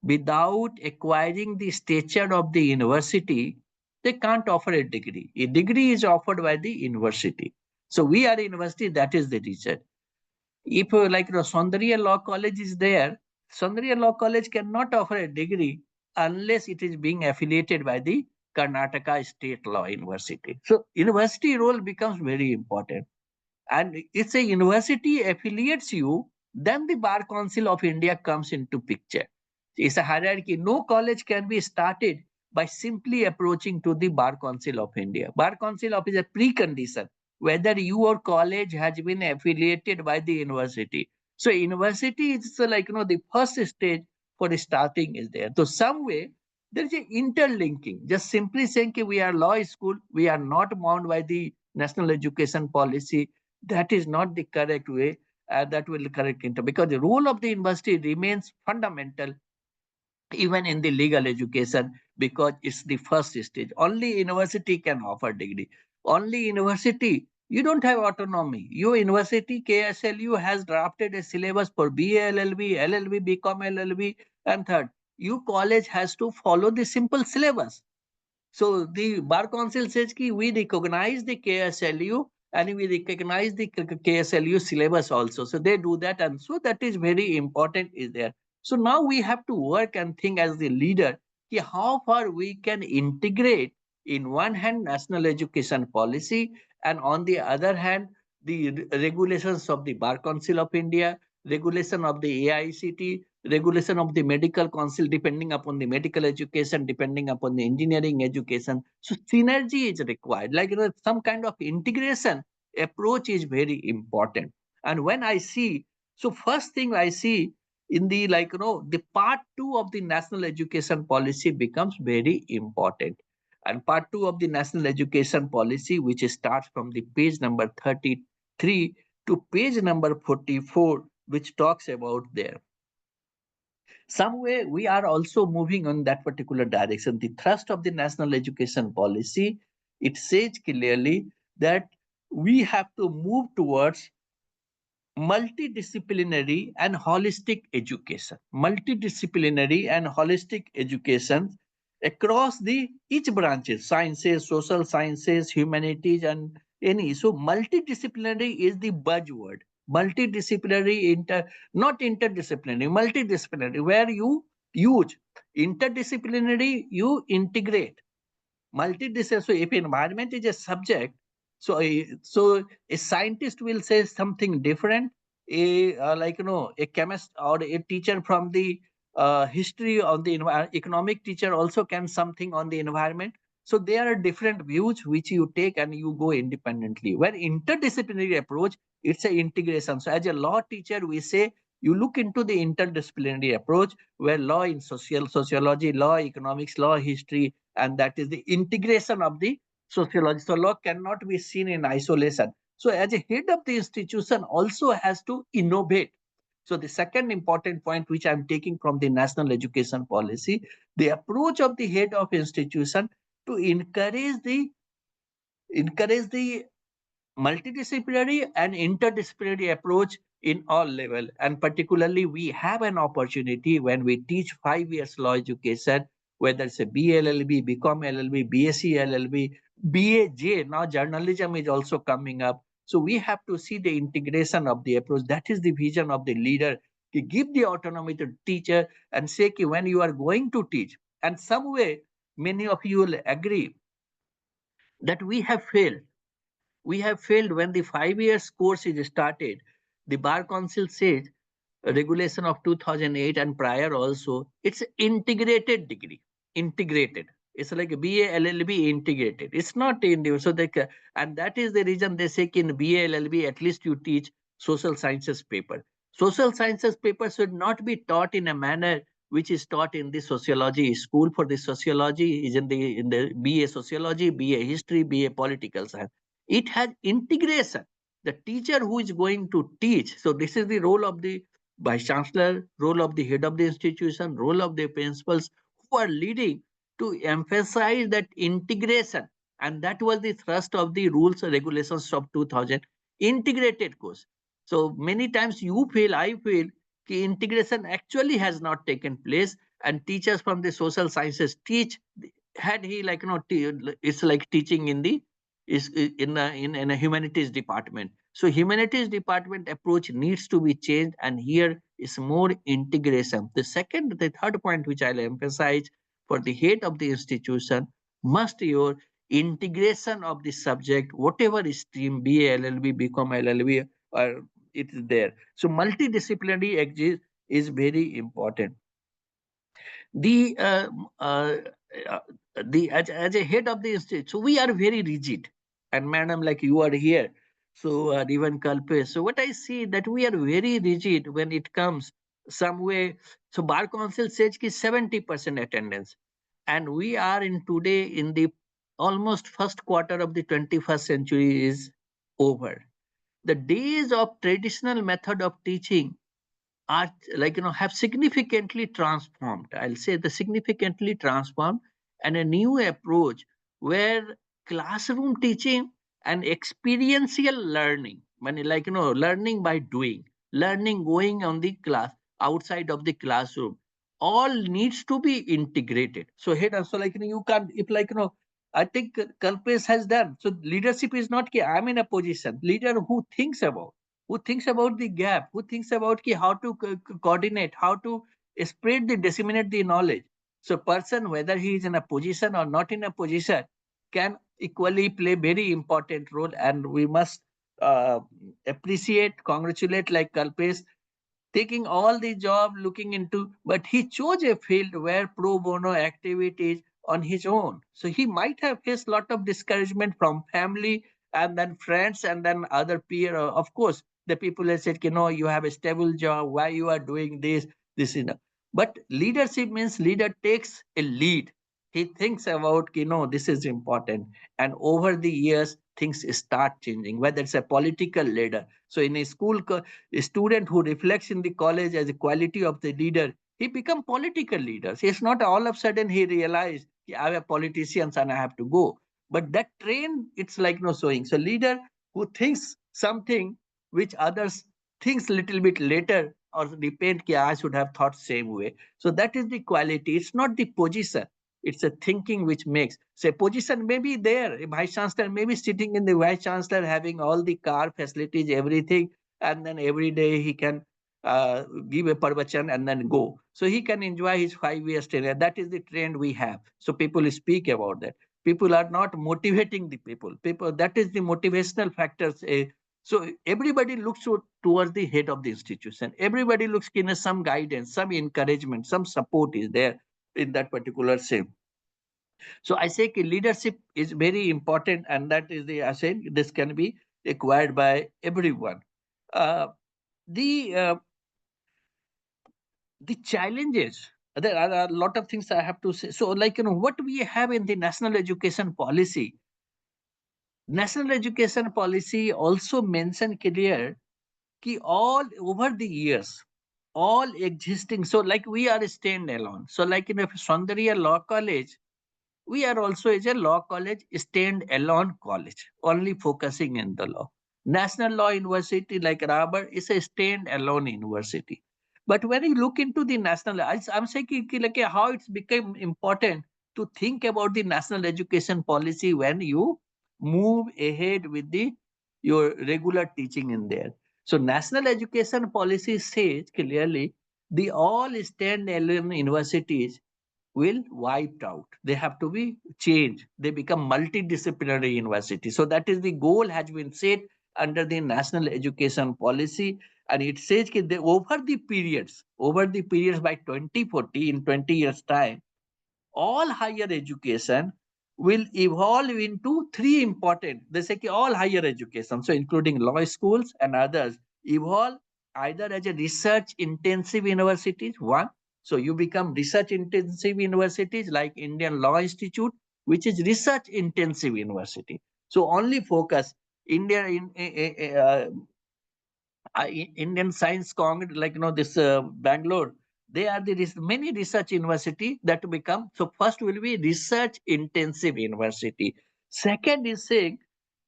without acquiring the stature of the university, they can't offer a degree. A degree is offered by the university. So we are a university, that is the reason. If like Saundarya Law College is there, Saundarya Law College cannot offer a degree unless it is being affiliated by the Karnataka State Law University. So university role becomes very important. And it's a university affiliates you, then the Bar Council of India comes into picture. It's a hierarchy. No college can be started by simply approaching to the Bar Council of India. Bar Council of is a precondition whether your college has been affiliated by the university. So university is like, the first stage for starting is there. So some way there is an interlinking. Just simply saying we are law school, we are not bound by the national education policy, that is not the correct way. That will correct it, because the role of the university remains fundamental even in the legal education, because it's the first stage. Only university can offer degree. Only university, you don't have autonomy. Your university, KSLU, has drafted a syllabus for BA LLB, LLB, BCom LLB, and third, your college has to follow the simple syllabus. So the Bar Council says we recognize the KSLU and we recognize the KSLU syllabus also. So they do that, and so that is very important is there. So now we have to work and think as the leader how far we can integrate in one hand national education policy, and on the other hand the regulations of the Bar Council of India, regulation of the AICT, regulation of the medical council, depending upon the medical education, depending upon the engineering education. So synergy is required, like some kind of integration approach is very important. And when I see, so first thing I see in the the part 2 of the national education policy becomes very important. And part 2 of the national education policy, which starts from the page number 33 to page number 44, which talks about there. Some way we are also moving on that particular direction. The thrust of the national education policy, it says clearly that we have to move towards multidisciplinary and holistic education. Multidisciplinary and holistic education across the each branches, sciences, social sciences, humanities, and any. So multidisciplinary is the buzzword. Multidisciplinary, not interdisciplinary, multidisciplinary, where you use interdisciplinary, you integrate multidisciplinary. So if environment is a subject, so a scientist will say something different. A chemist or a teacher from the history on the economic teacher also can something on the environment. So there are different views which you take and you go independently. Where interdisciplinary approach, it's an integration. So as a law teacher, we say you look into the interdisciplinary approach where law in sociology, law economics, law history, and that is the integration of the sociology. So law cannot be seen in isolation. So as a head of the institution also has to innovate. So the second important point which I'm taking from the national education policy, the approach of the head of institution to encourage the multidisciplinary and interdisciplinary approach in all level. And particularly we have an opportunity when we teach 5 years law education, whether it's a BA LLB, BCom LLB, BSc LLB, BAJ, now journalism is also coming up. So we have to see the integration of the approach. That is the vision of the leader, to give the autonomy to teacher and say when you are going to teach. And some way, many of you will agree that we have failed. We have failed when the 5 years course is started. The Bar Council says, regulation of 2008 and prior also, it's integrated degree. Integrated. It's like a BA LLB integrated. It's not individual. So and that is the reason they say in BA LLB at least you teach social sciences paper. Social sciences paper should not be taught in a manner which is taught in the sociology school. For the sociology is in the BA sociology, BA history, BA political science. It has integration. The teacher who is going to teach. So this is the role of the vice chancellor, role of the head of the institution, role of the principals who are leading to emphasize that integration. And that was the thrust of the rules and regulations of 2000, integrated course. So many times you feel, I feel, that integration actually has not taken place, and teachers from the social sciences teach, had he it's like teaching in the is in a humanities department. So humanities department approach needs to be changed, and here is more integration. The third point which I'll emphasize, for the head of the institution must your integration of the subject, whatever stream, BA LLB, BCom LLB, or it is there. So multidisciplinary is very important. The as a head of the institute, so we are very rigid. And madam, like you are here, so even Kalpesh. So what I see that we are very rigid when it comes some way. So Bar Council says ki 70% attendance, and we are in today in the almost first quarter of the 21st century is over. The days of traditional method of teaching are have significantly transformed. I'll say the significantly transformed, and a new approach where classroom teaching and experiential learning, learning by doing, learning going on the class outside of the classroom, all needs to be integrated. So here, so you can't, if I think Kalpesh has done. So leadership is not I'm in a position. Leader who thinks about the gap, who thinks about how to coordinate, how to spread disseminate the knowledge. So person, whether he is in a position or not in a position, can equally play very important role, and we must appreciate, congratulate like Kalpesh, taking all the job looking into, but he chose a field where pro bono activities on his own. So he might have faced a lot of discouragement from family and then friends, and then other peer. Of course, the people have said, you have a stable job, why you are doing this, this, But leadership means leader takes a lead. He thinks about, this is important. And over the years, things start changing, whether it's a political leader. So in a school, a student who reflects in the college as a quality of the leader, he become political leaders. It's not all of a sudden he realized, I have politicians and I have to go. But that train, it's like no sewing. So leader who thinks something which others thinks little bit later or repent, I should have thought same way. So that is the quality. It's not the position. It's a thinking which makes. Say position may be there. A vice chancellor may be sitting in the vice chancellor having all the car facilities, everything, and then every day he can give a parvachan and then go. So he can enjoy his 5 years tenure. That is the trend we have. So people speak about that. People are not motivating the people. That is the motivational factors. So everybody looks towards the head of the institution. Everybody looks in some guidance, some encouragement, some support is there in that particular same. So I say leadership is very important, and that is the I say this can be acquired by everyone. The challenges, there are a lot of things I have to say. So like what we have in the national education policy. National education policy also mentioned clear ki all over the years, all existing. So like we are stand-alone. So like in a Saundarya Law College, we are also as a law college, stand-alone college, only focusing in the law. National Law University like Rabar is a stand-alone university. But when you look into the national, I'm saying like how it's become important to think about the national education policy when you move ahead with your regular teaching in there. So national education policy says clearly the all stand-alone universities will wiped out. They have to be changed. They become multidisciplinary university. So that is the goal has been set under the national education policy. And it says that over the periods by 2040, in 20 years time, all higher education will evolve into three important. They say all higher education, so including law schools and others, evolve either as a research intensive universities, one. So you become research intensive universities like Indian Law Institute, which is research intensive university. So only focus India Indian Science Congress, like this Bangalore, they are the many research university that become. So first will be research intensive university. Second is saying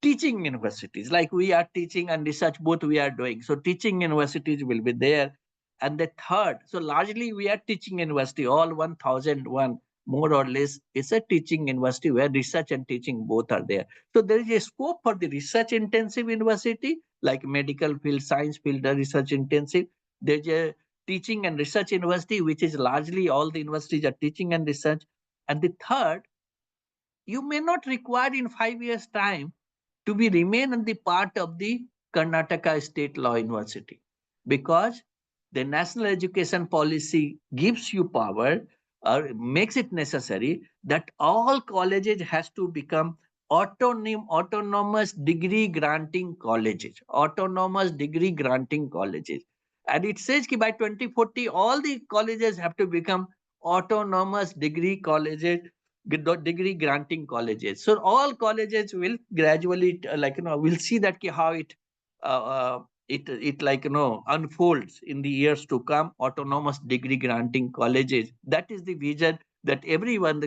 teaching universities, like we are teaching and research both we are doing. So teaching universities will be there. And the third, so largely we are teaching university, all 1001 more or less is a teaching university where research and teaching both are there. So there is a scope for the research intensive university like medical field, science field, research intensive. There's a teaching and research university, which is largely all the universities are teaching and research. And the third, you may not require in 5 years' time to be remain in the part of the Karnataka State Law University, because the national education policy gives you power or makes it necessary that all colleges has to become autonomous degree granting colleges, and it says that by 2040 all the colleges have to become autonomous degree colleges, degree granting colleges. So all colleges will gradually we'll see that how it unfolds in the years to come. Autonomous degree granting colleges, that is the vision that everyone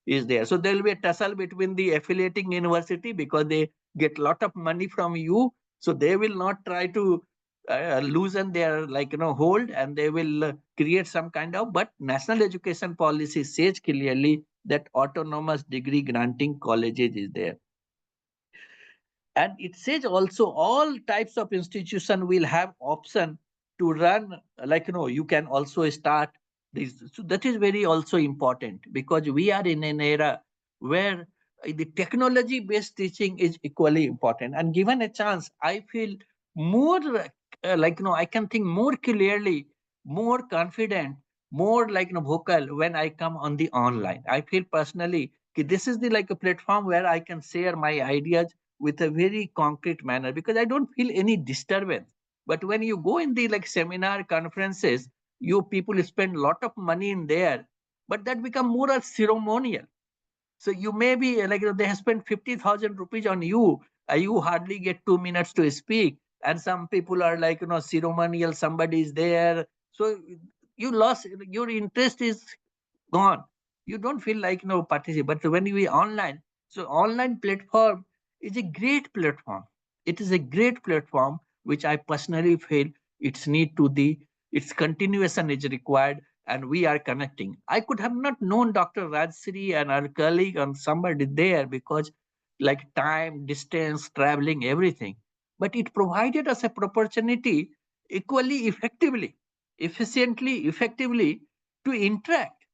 is there. So there will be a tussle between the affiliating university because they get lot of money from you, so they will not try to loosen their hold, and they will create some kind of. But national education policy says clearly that autonomous degree granting colleges is there. And it says also all types of institution will have option to run, you can also start this. So that is very also important, because we are in an era where the technology based teaching is equally important. And given a chance, I feel more I can think more clearly, more confident, more vocal when I come on the online. I feel personally this is the a platform where I can share my ideas, with a very concrete manner because I don't feel any disturbance. But when you go in the like seminar conferences, you people spend a lot of money in there, but that become more a ceremonial. So you may be like they have spent 50,000 rupees on you. You hardly get 2 minutes to speak, and some people are like ceremonial. Somebody is there, so you lost your interest is gone. You don't feel like participate. But when you are online, so online platform is a great platform. It is a great platform which I personally feel its need to the its continuation is required, and we are connecting. I could have not known Dr. Rajsri and our colleague and somebody there because like time, distance, traveling, everything. But it provided us a opportunity equally effectively, efficiently, effectively to interact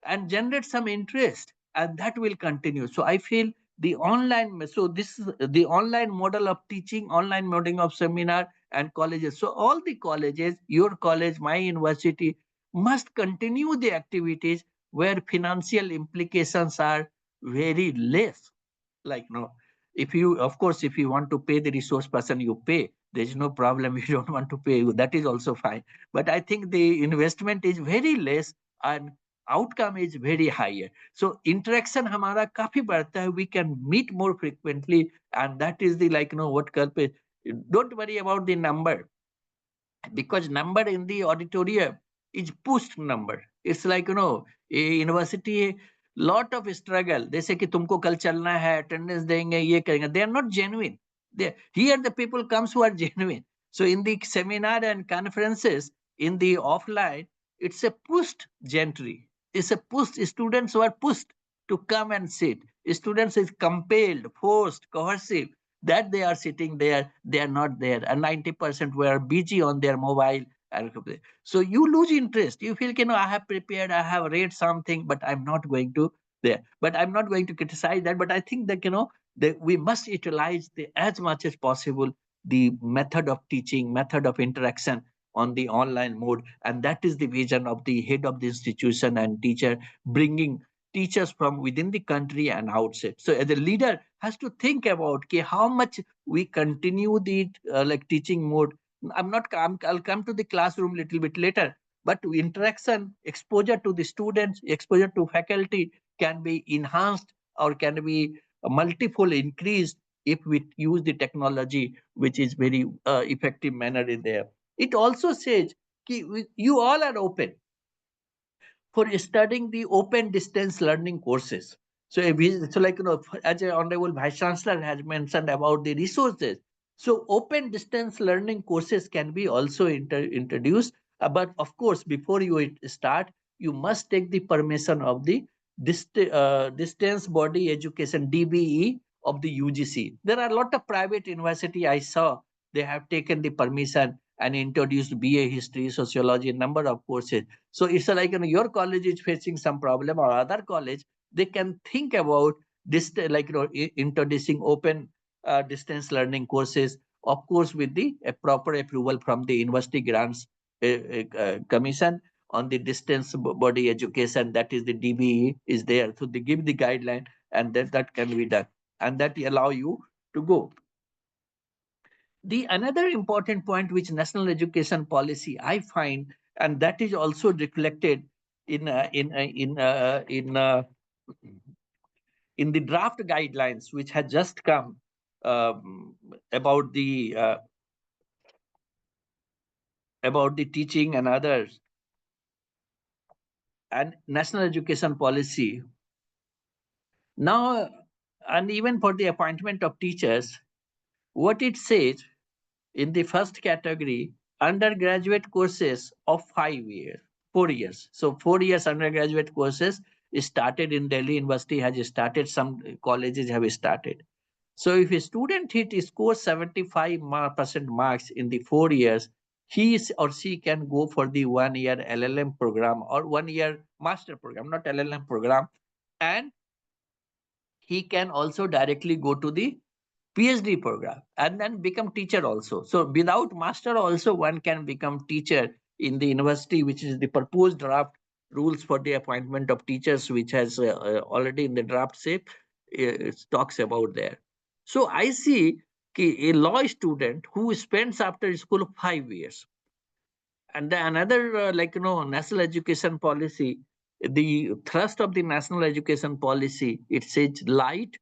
and generate some interest, and that will continue. So I feel the online, so this is the online model of teaching, online model of seminar and colleges. So all the colleges, your college, my university, must continue the activities where financial implications are very less. Like if you, of course, if you want to pay the resource person, you pay. There's no problem. You don't want to pay, that is also fine. But I think the investment is very less and outcome is very higher. So interaction hamara काफी बढ़ता है. We can meet more frequently, and that is the like what Kalpe. Don't worry about the number, because number in the auditorium is pushed number. It's like a university lot of struggle. They say कि तुमको कल चलना है, attendance देंगे, ये करेंगे. They are not genuine. Here the people comes who are genuine. So in the seminar and conferences in the offline, it's a pushed gentry. It's a pushed. Students who are pushed to come and sit. Students is compelled, forced, coercive, that they are sitting there, they are not there, and 90% were busy on their mobile. So you lose interest. You feel, I have prepared, I have read something, but I'm not going to there. But I'm not going to criticize that. But I think that that we must utilize as much as possible the method of teaching, method of interaction on the online mode, and that is the vision of the head of the institution and teacher, bringing teachers from within the country and outside. So as a leader has to think about how much we continue the like teaching mode. I'll come to the classroom little bit later, but interaction, exposure to the students, exposure to faculty can be enhanced or can be multifold increased if we use the technology, which is very effective manner in there. It also says you all are open for studying the open distance learning courses. So, like as the Honorable Vice Chancellor has mentioned about the resources, so open distance learning courses can be also introduced. But of course, before you start, you must take the permission of the Distance Body Education (DBE) of the UGC. There are a lot of private university I saw, they have taken the permission and introduced BA History, Sociology, number of courses. So it's like your college is facing some problem or other college, they can think about this like introducing open distance learning courses, of course with the proper approval from the University Grants Commission on the Distance Body Education, that is the DBE is there. So they give the guideline, and that can be done, and that allow you to go. The another important point which national education policy I find, and that is also reflected in the draft guidelines which had just come about the teaching and others, and national education policy now, and even for the appointment of teachers, what it says in the first category, undergraduate courses of 4 years. So 4 years undergraduate courses started in Delhi University, has started, some colleges have started. So if a student scores 75% marks in the 4 years, he or she can go for the 1 year LLM program or 1 year master program, not LLM program, and he can also directly go to the PhD program and then become teacher also. So without master also one can become teacher in the university, which is the proposed draft rules for the appointment of teachers, which has already in the draft shape, it talks about there. So I see a law student who spends after school 5 years. And another, national education policy, the thrust of the national education policy, it says light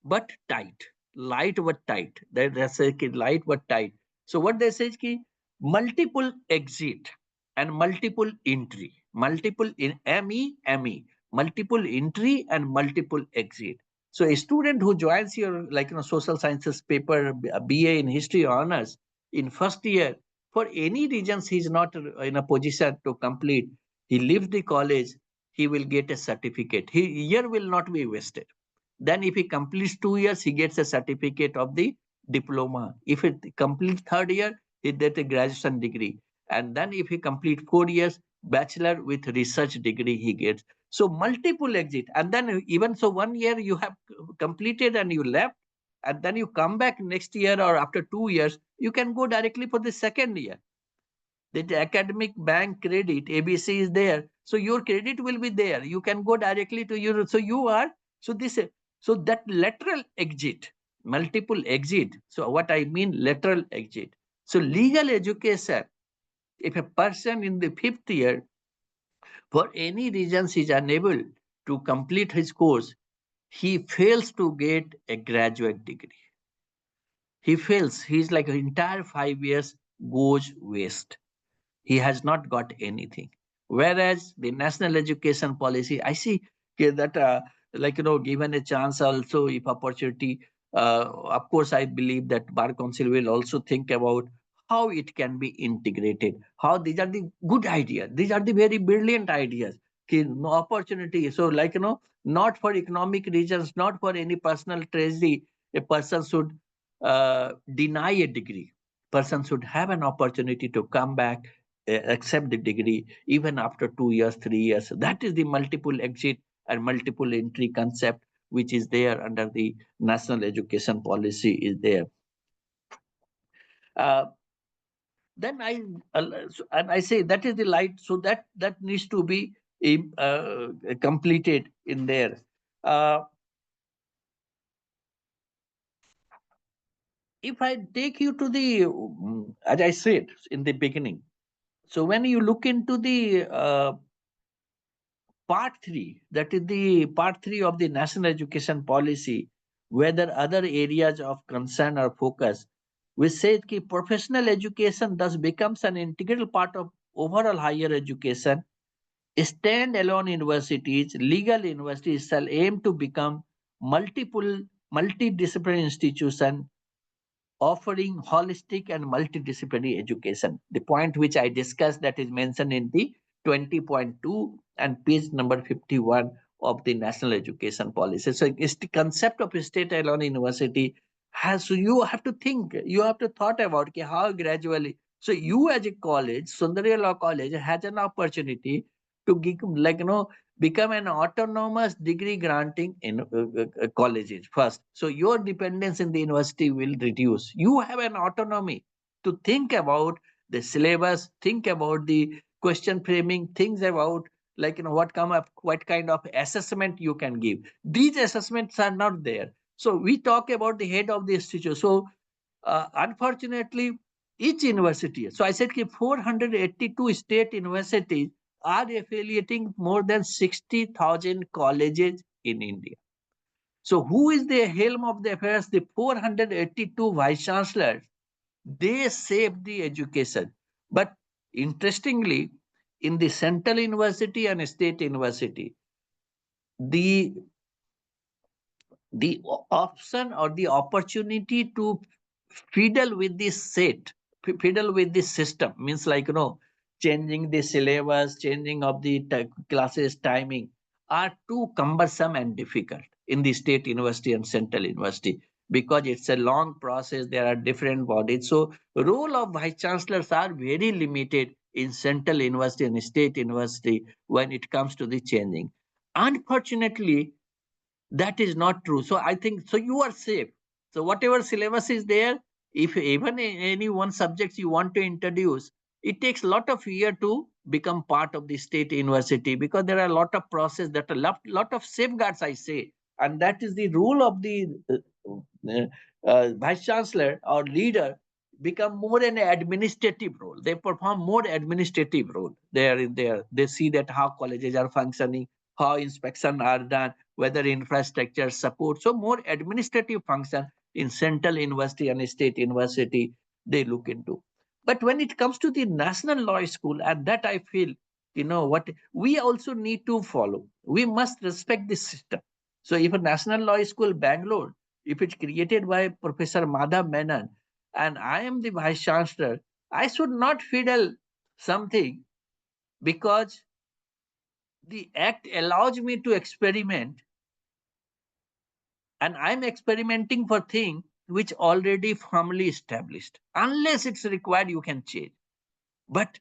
but tight. Light but tight. That's a light but tight. So what they say is ki multiple exit and multiple entry. Multiple in ME, multiple entry and multiple exit. So a student who joins your social sciences paper, BA in history honors in first year, for any reasons he is not in a position to complete, he leaves the college, he will get a certificate. Year will not be wasted. Then if he completes 2 years, he gets a certificate of the diploma. If he completes third year, he gets a graduation degree. And then if he complete 4 years, bachelor with research degree he gets. So multiple exit. And then even so 1 year you have completed and you left, and then you come back next year or after 2 years, you can go directly for the second year. The academic bank credit, ABC is there. So your credit will be there. You can go directly to your, so that lateral exit, multiple exit. So what I mean lateral exit. So legal education, if a person in the 5th year, for any reasons is unable to complete his course, he fails to get a graduate degree. He fails. He's like an entire 5 years goes waste. He has not got anything. Whereas the national education policy, I see that given a chance also, if opportunity, of course, I believe that Bar Council will also think about how it can be integrated. How these are the good ideas. These are the very brilliant ideas. No opportunity. So not for economic reasons, not for any personal treasury, a person should deny a degree. Person should have an opportunity to come back, accept the degree even after 2 years, 3 years. That is the multiple exit and multiple entry concept which is there under the national education policy is there. Then I say that is the light, so that needs to be completed in there. If I take you to the, as I said in the beginning, so when you look into the part 3, that is the part 3 of the national education policy, whether other areas of concern or focus, we said that professional education thus becomes an integral part of overall higher education. Stand-alone universities, legal universities shall aim to become multidisciplinary institutions offering holistic and multidisciplinary education. The point which I discussed that is mentioned in the 20.2 and page number 51 of the national education policy. So it's the concept of state-alone university so you have to think, you have to thought about how gradually. So you as a college, Sundarya Law College has an opportunity to give, become an autonomous degree granting in colleges first. So your dependence in the university will reduce. You have an autonomy to think about the syllabus, think about the question framing, things about what kind of assessment you can give. These assessments are not there. So we talk about the head of the institute. So unfortunately, each university, so I said 482 state universities are affiliating more than 60,000 colleges in India. So who is the helm of the affairs? The 482 vice chancellors. They shape the education. But interestingly, in the central university and state university, the option or the opportunity to fiddle with this fiddle with this system means changing the syllabus, changing of the classes timing are too cumbersome and difficult in the state university and central university because it's a long process. There are different bodies. So role of vice chancellors are very limited in central university and state university when it comes to the changing. Unfortunately, that is not true. So I think, so you are safe. So whatever syllabus is there, if even any one subjects you want to introduce, it takes a lot of year to become part of the state university because there are a lot of process, that a lot of safeguards I say, and that is the rule of the vice chancellor or leader become more an administrative role. They perform more administrative role. They are in there. They see that how colleges are functioning, how inspection are done, whether infrastructure support. So more administrative function in central university and state university they look into. But when it comes to the national law school, and that I feel, what we also need to follow. We must respect this system. So if a national law school, Bangalore, if it's created by Professor Madhav Menon, and I am the vice chancellor, I should not fiddle something because the act allows me to experiment, and I'm experimenting for things which already firmly established. Unless it's required, you can change. But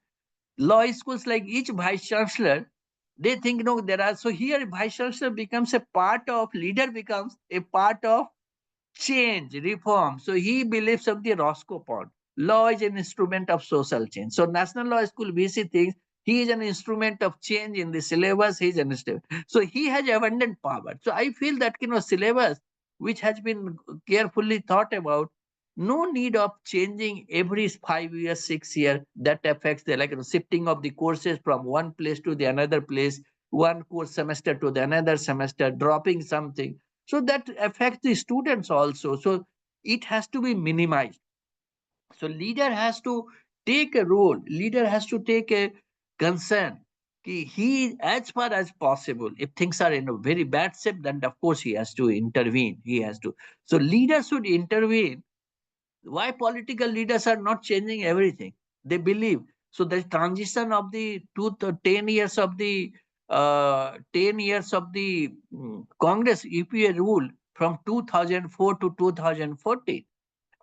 law schools, like each vice chancellor, they think, there are, so here vice chancellor becomes a part of, leader becomes a part of change, reform. So he believes of the Roscoe Pond. Law is an instrument of social change. So National Law School VC thinks he is an instrument of change in the syllabus. He is an instrument. So he has abundant power. So I feel that syllabus which has been carefully thought about, no need of changing every 5 years, 6 years. That affects the shifting of the courses from one place to the another place, one course semester to the another semester, dropping something. So that affects the students also. So it has to be minimized. So leader has to take a role. Leader has to take a concern. He, as far as possible, if things are in a very bad shape, then of course he has to intervene. He has to. So leaders should intervene. Why political leaders are not changing everything? They believe. So the transition of the 10 years of the 10 years of the Congress UPA rule from 2004 to 2014,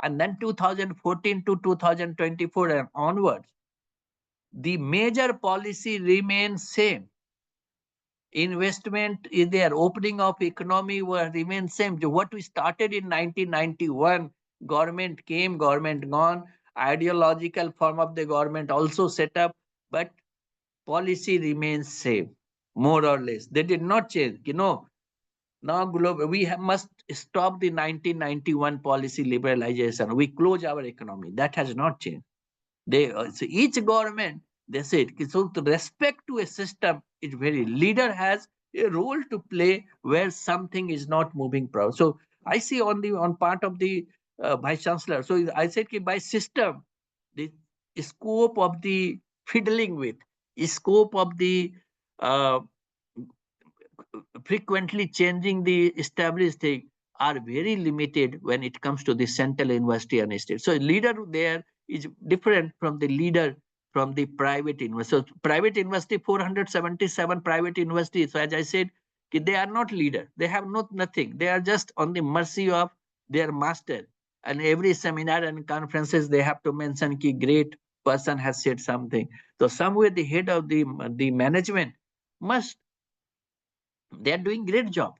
and then 2014 to 2024 and onwards, the major policy remains same. Investment is there, opening of economy will remain same. What we started in 1991, government came, government gone, ideological form of the government also set up, but policy remains same, more or less. They did not change. Now global, we must stop the 1991 policy liberalization. We close our economy. That has not changed. So each government, they said, so to respect to a system is very, leader has a role to play where something is not moving proud. So I see on part of the vice chancellor. So I said by system, the scope of the fiddling with, scope of the frequently changing the established thing are very limited when it comes to the central university and state. So leader there is different from the leader from the private university. So private university, 477 private universities. So as I said, they are not leader. They have nothing. They are just on the mercy of their master. And every seminar and conferences, they have to mention ki great person has said something. So somewhere the head of the management must, they are doing great job,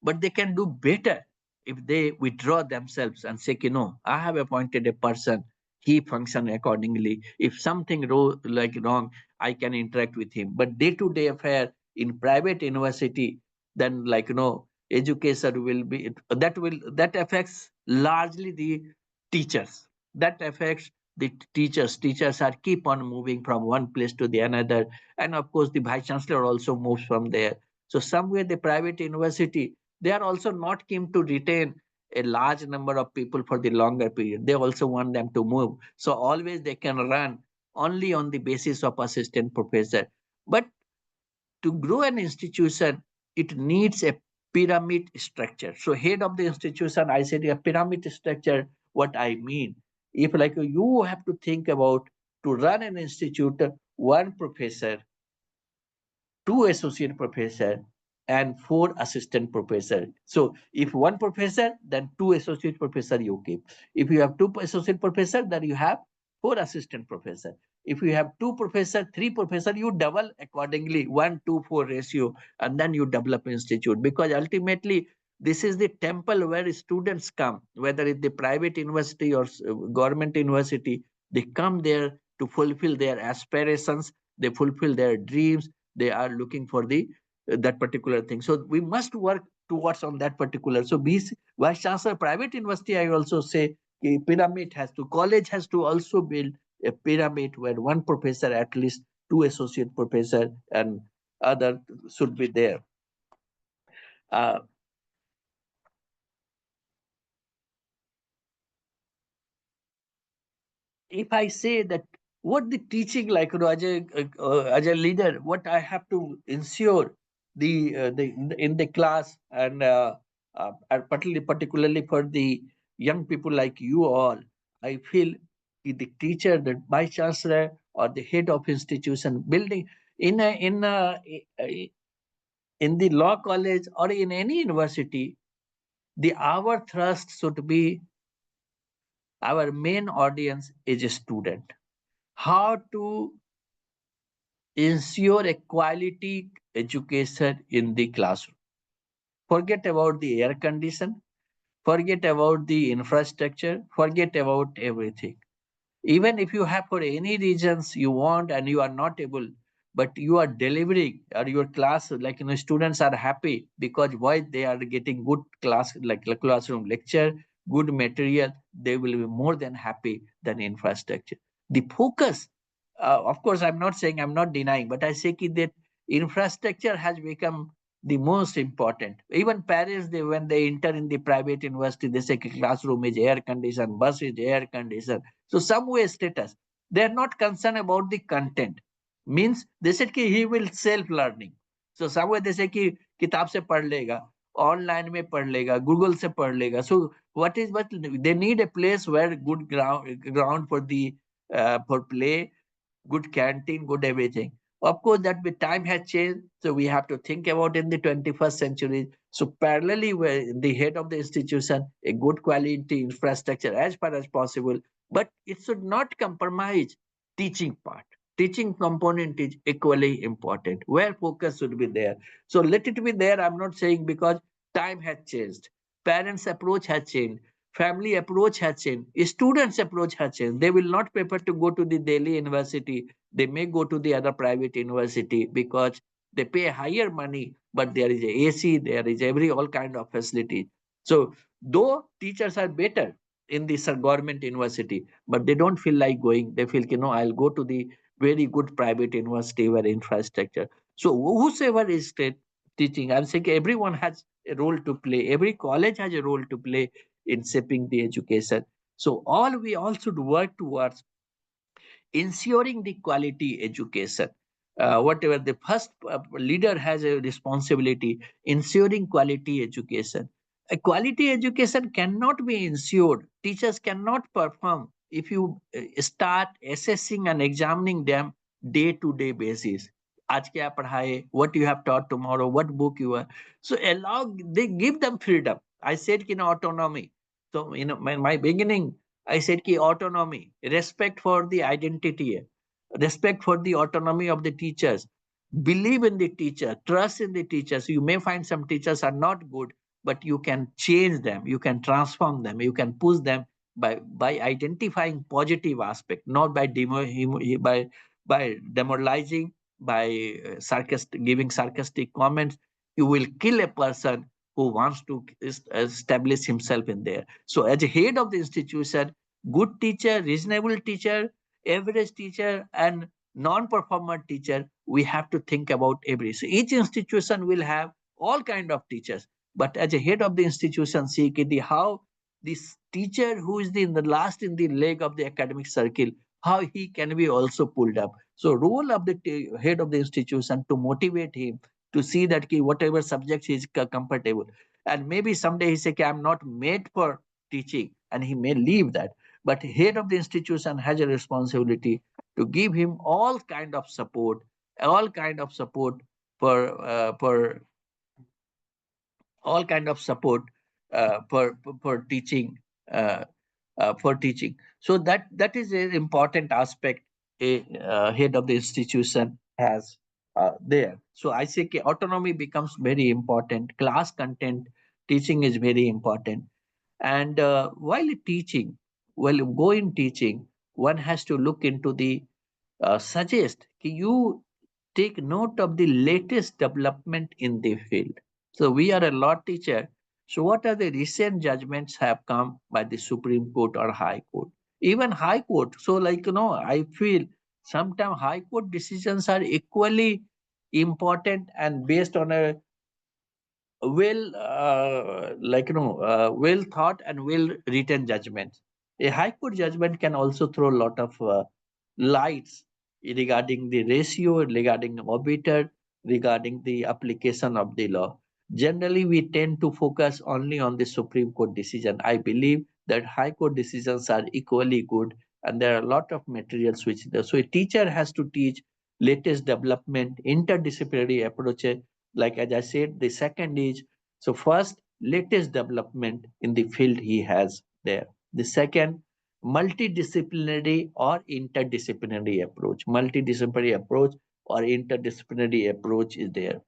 but they can do better if they withdraw themselves and say, I have appointed a person, he function accordingly. If something wrong, I can interact with him. But day-to-day affair in private university, then education will be, that affects largely the teachers. That affects the teachers. Teachers are keep on moving from one place to the another. And of course, the vice chancellor also moves from there. So somewhere the private university, they are also not keen to retain a large number of people for the longer period. They also want them to move. So always they can run only on the basis of assistant professor. But to grow an institution, it needs a pyramid structure. So head of the institution, I said a pyramid structure, what I mean. If you have to think about to run an institute, one professor, 2 associate professor, and 4 assistant professor. So if one professor, then 2 associate professor you keep. If you have 2 associate professor, then you have 4 assistant professor. If you have 2 professor, 3 professor, you double accordingly, 1:4 ratio, and then you develop institute. Because ultimately, this is the temple where students come, whether it's the private university or government university, they come there to fulfill their aspirations, they fulfill their dreams, they are looking for that particular thing. So we must work towards on that particular. So Vice Chancellor, private university, I also say pyramid college has to also build a pyramid where one professor, at least 2 associate professor and other should be there. If I say that what the teaching, like as a leader, what I have to ensure in the class and particularly for the young people like you all, I feel the teacher, the vice chancellor or the head of institution building in the law college or in any university, our thrust should be our main audience is a student. How to ensure a quality education in the classroom. Forget about the air condition, forget about the infrastructure, forget about everything. Even if you have for any reasons you want and you are not able, but you are delivering or your class, like students are happy because why they are getting good class, like classroom lecture, good material, they will be more than happy than infrastructure. The focus, of course, I'm not saying, I'm not denying, but I say that infrastructure has become the most important. Even parents, when they enter in the private university, they say classroom is air conditioned, bus is air conditioned. So some way status. They are not concerned about the content. Means they said कि he will self-learning. So somewhere they say कि किताब से पढ़ लेगा, online में पढ़ लेगा, Google से पढ़ लेगा. So what they need a place where good ground for the for play, good canteen, good everything. Of course, that the time has changed, so we have to think about in the 21st century. So parallelly, where the head of the institution, a good quality infrastructure as far as possible, but it should not compromise teaching part. Teaching component is equally important, where focus should be there. So let it be there. I'm not saying because time has changed, parents' approach has changed, family approach has changed, students' approach has changed. They will not prefer to go to the Delhi University. They may go to the other private university because they pay higher money, but there is a AC, there is all kind of facility. So though teachers are better in this government university, but they don't feel like going. They feel, I'll go to the very good private university where infrastructure. So whosoever is teaching, I'm saying everyone has a role to play. Every college has a role to play in shaping the education. So we all should work towards ensuring the quality education. Whatever the first leader has a responsibility, ensuring quality education. A quality education cannot be ensured. Teachers cannot perform if you start assessing and examining them day-to-day basis. आज क्या पढ़ाए, what you have taught tomorrow, what book you are. So they give them freedom. I said, autonomy. So, my beginning, I said ki autonomy, respect for the identity, respect for the autonomy of the teachers, believe in the teacher, trust in the teachers. You may find some teachers are not good, but you can change them, you can transform them, you can push them by identifying positive aspect, not by demoralizing, by giving sarcastic comments. You will kill a person who wants to establish himself in there. So as a head of the institution, good teacher, reasonable teacher, average teacher, and non-performer teacher, we have to think about every. So each institution will have all kind of teachers, but as a head of the institution, see how this teacher who is the last in the leg of the academic circle, how he can be also pulled up. So role of the head of the institution to motivate him to see that whatever subjects he is comfortable, and maybe someday he say I'm not made for teaching, and he may leave that. But head of the institution has a responsibility to give him all kind of support, for all kind of support for teaching, for teaching. So that is an important aspect a head of the institution has there. So I say autonomy becomes very important. Class content teaching is very important. And while teaching, go in teaching, one has to look into the suggest you take note of the latest development in the field. So we are a law teacher. So what are the recent judgments have come by the Supreme Court or High Court? Even High Court. So like, I feel sometimes High Court decisions are equally important and based on a well thought and well written judgments. A High Court judgment can also throw a lot of lights regarding the ratio, regarding the arbiter, regarding the application of the law. Generally, we tend to focus only on the Supreme Court decision. I believe that High Court decisions are equally good, and there are a lot of materials which there. So a teacher has to teach latest development, interdisciplinary approaches. Like as I said, the second is, so first, latest development in the field he has there. The second, multidisciplinary or interdisciplinary approach. Multidisciplinary approach or interdisciplinary approach is there.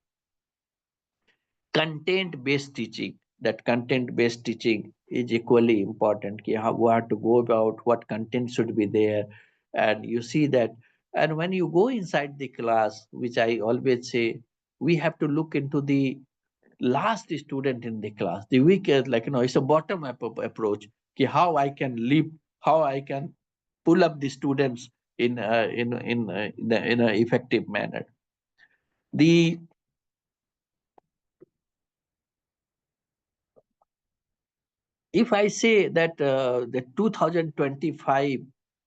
Content-based teaching. That content-based teaching is equally important. How to go about, what content should be there. And you see that. And when you go inside the class, which I always say, we have to look into the last student in the class. The weakest, it's a bottom-up approach. How I can live, how I can pull up the students in an effective manner. If I say that the 2025,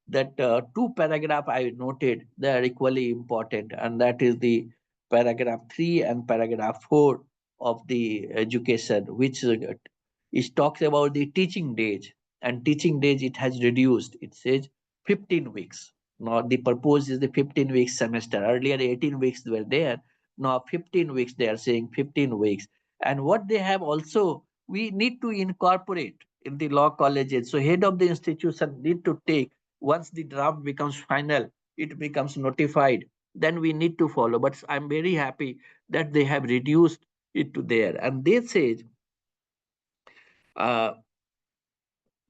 that two paragraph I noted, they are equally important, and that is the paragraph 3 and paragraph 4 of the education, which it talks about the teaching days, and teaching days it has reduced. It says 15 weeks. Now the purpose is the 15 weeks semester. Earlier 18 weeks were there. Now 15 weeks, they are saying 15 weeks. And what they have also, we need to incorporate in the law colleges. So head of the institution need to take, once the draft becomes final, it becomes notified, then we need to follow. But I'm very happy that they have reduced it to there. And they say,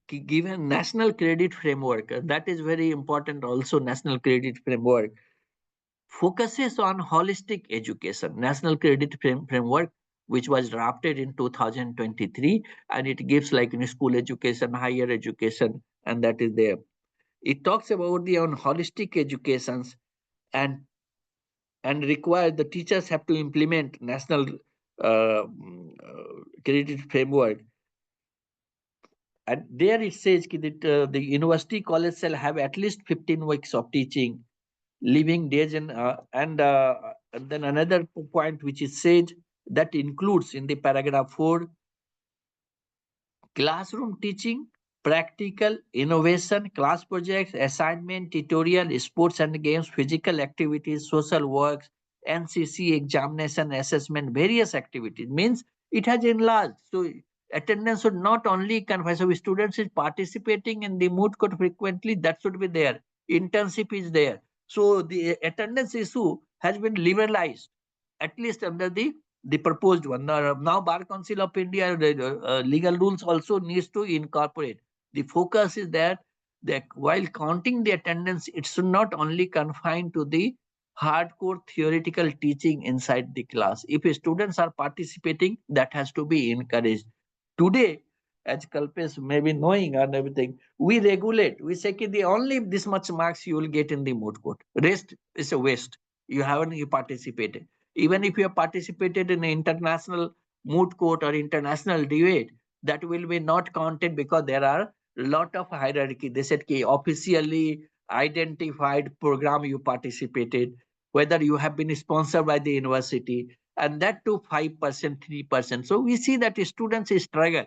given national credit framework, that is very important also, national credit framework focuses on holistic education. National credit framework, which was drafted in 2023, and it gives school education, higher education, and that is there. It talks about the on holistic educations and require the teachers have to implement national credit framework. And there it says that the university college shall have at least 15 weeks of teaching, living days, and then another point which is said that includes in the paragraph 4, classroom teaching, practical, innovation, class projects, assignment, tutorial, sports and games, physical activities, social works, NCC, examination, assessment, various activities. Means it has enlarged. So attendance should not only confine. So students is participating in the moot court frequently, that should be there. Internship is there. So the attendance issue has been liberalized, at least under the proposed one. Now Bar Council of India legal rules also needs to incorporate. The focus is that while counting the attendance, it should not only confine to the hardcore theoretical teaching inside the class. If students are participating, that has to be encouraged. Today, as Kalpesh may be knowing and everything, we regulate. We say the only this much marks you will get in the moot court. Rest is a waste. You haven't participated. Even if you have participated in an international moot court or international debate, that will be not counted because there are a lot of hierarchy. They said officially identified program you participated, whether you have been sponsored by the university, and that to 5%, 3%. So we see that students struggle.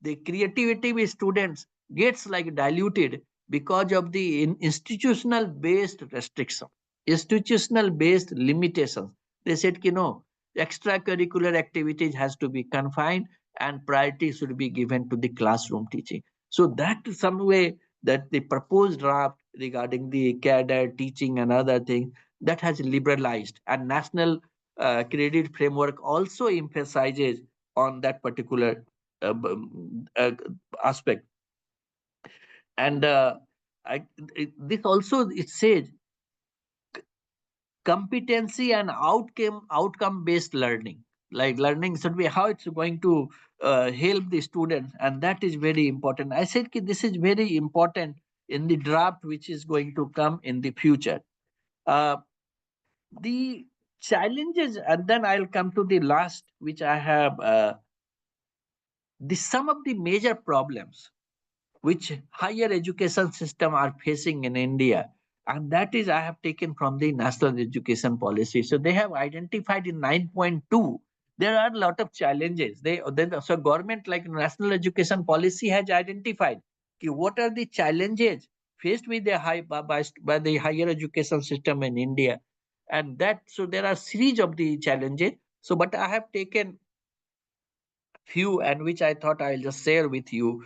The creativity with students gets diluted because of the institutional based restriction, institutional based limitations. They said, extracurricular activities has to be confined and priority should be given to the classroom teaching. So that some way that the proposed draft regarding the cadre teaching and other things, that has liberalized, and national credit framework also emphasizes on that particular aspect. And this also, it says competency and outcome based learning. Like learning should be how it's going to help the students, and that is very important. I said this is very important in the draft which is going to come in the future. The challenges, and then I'll come to the last, which I have some of the major problems which higher education system are facing in India. And that is I have taken from the national education policy. So they have identified in 9.2, there are a lot of challenges. So government like national education policy has identified what are the challenges faced with the by the higher education system in India. And that, so there are series of the challenges. So, but I have taken few and which I thought I'll just share with you.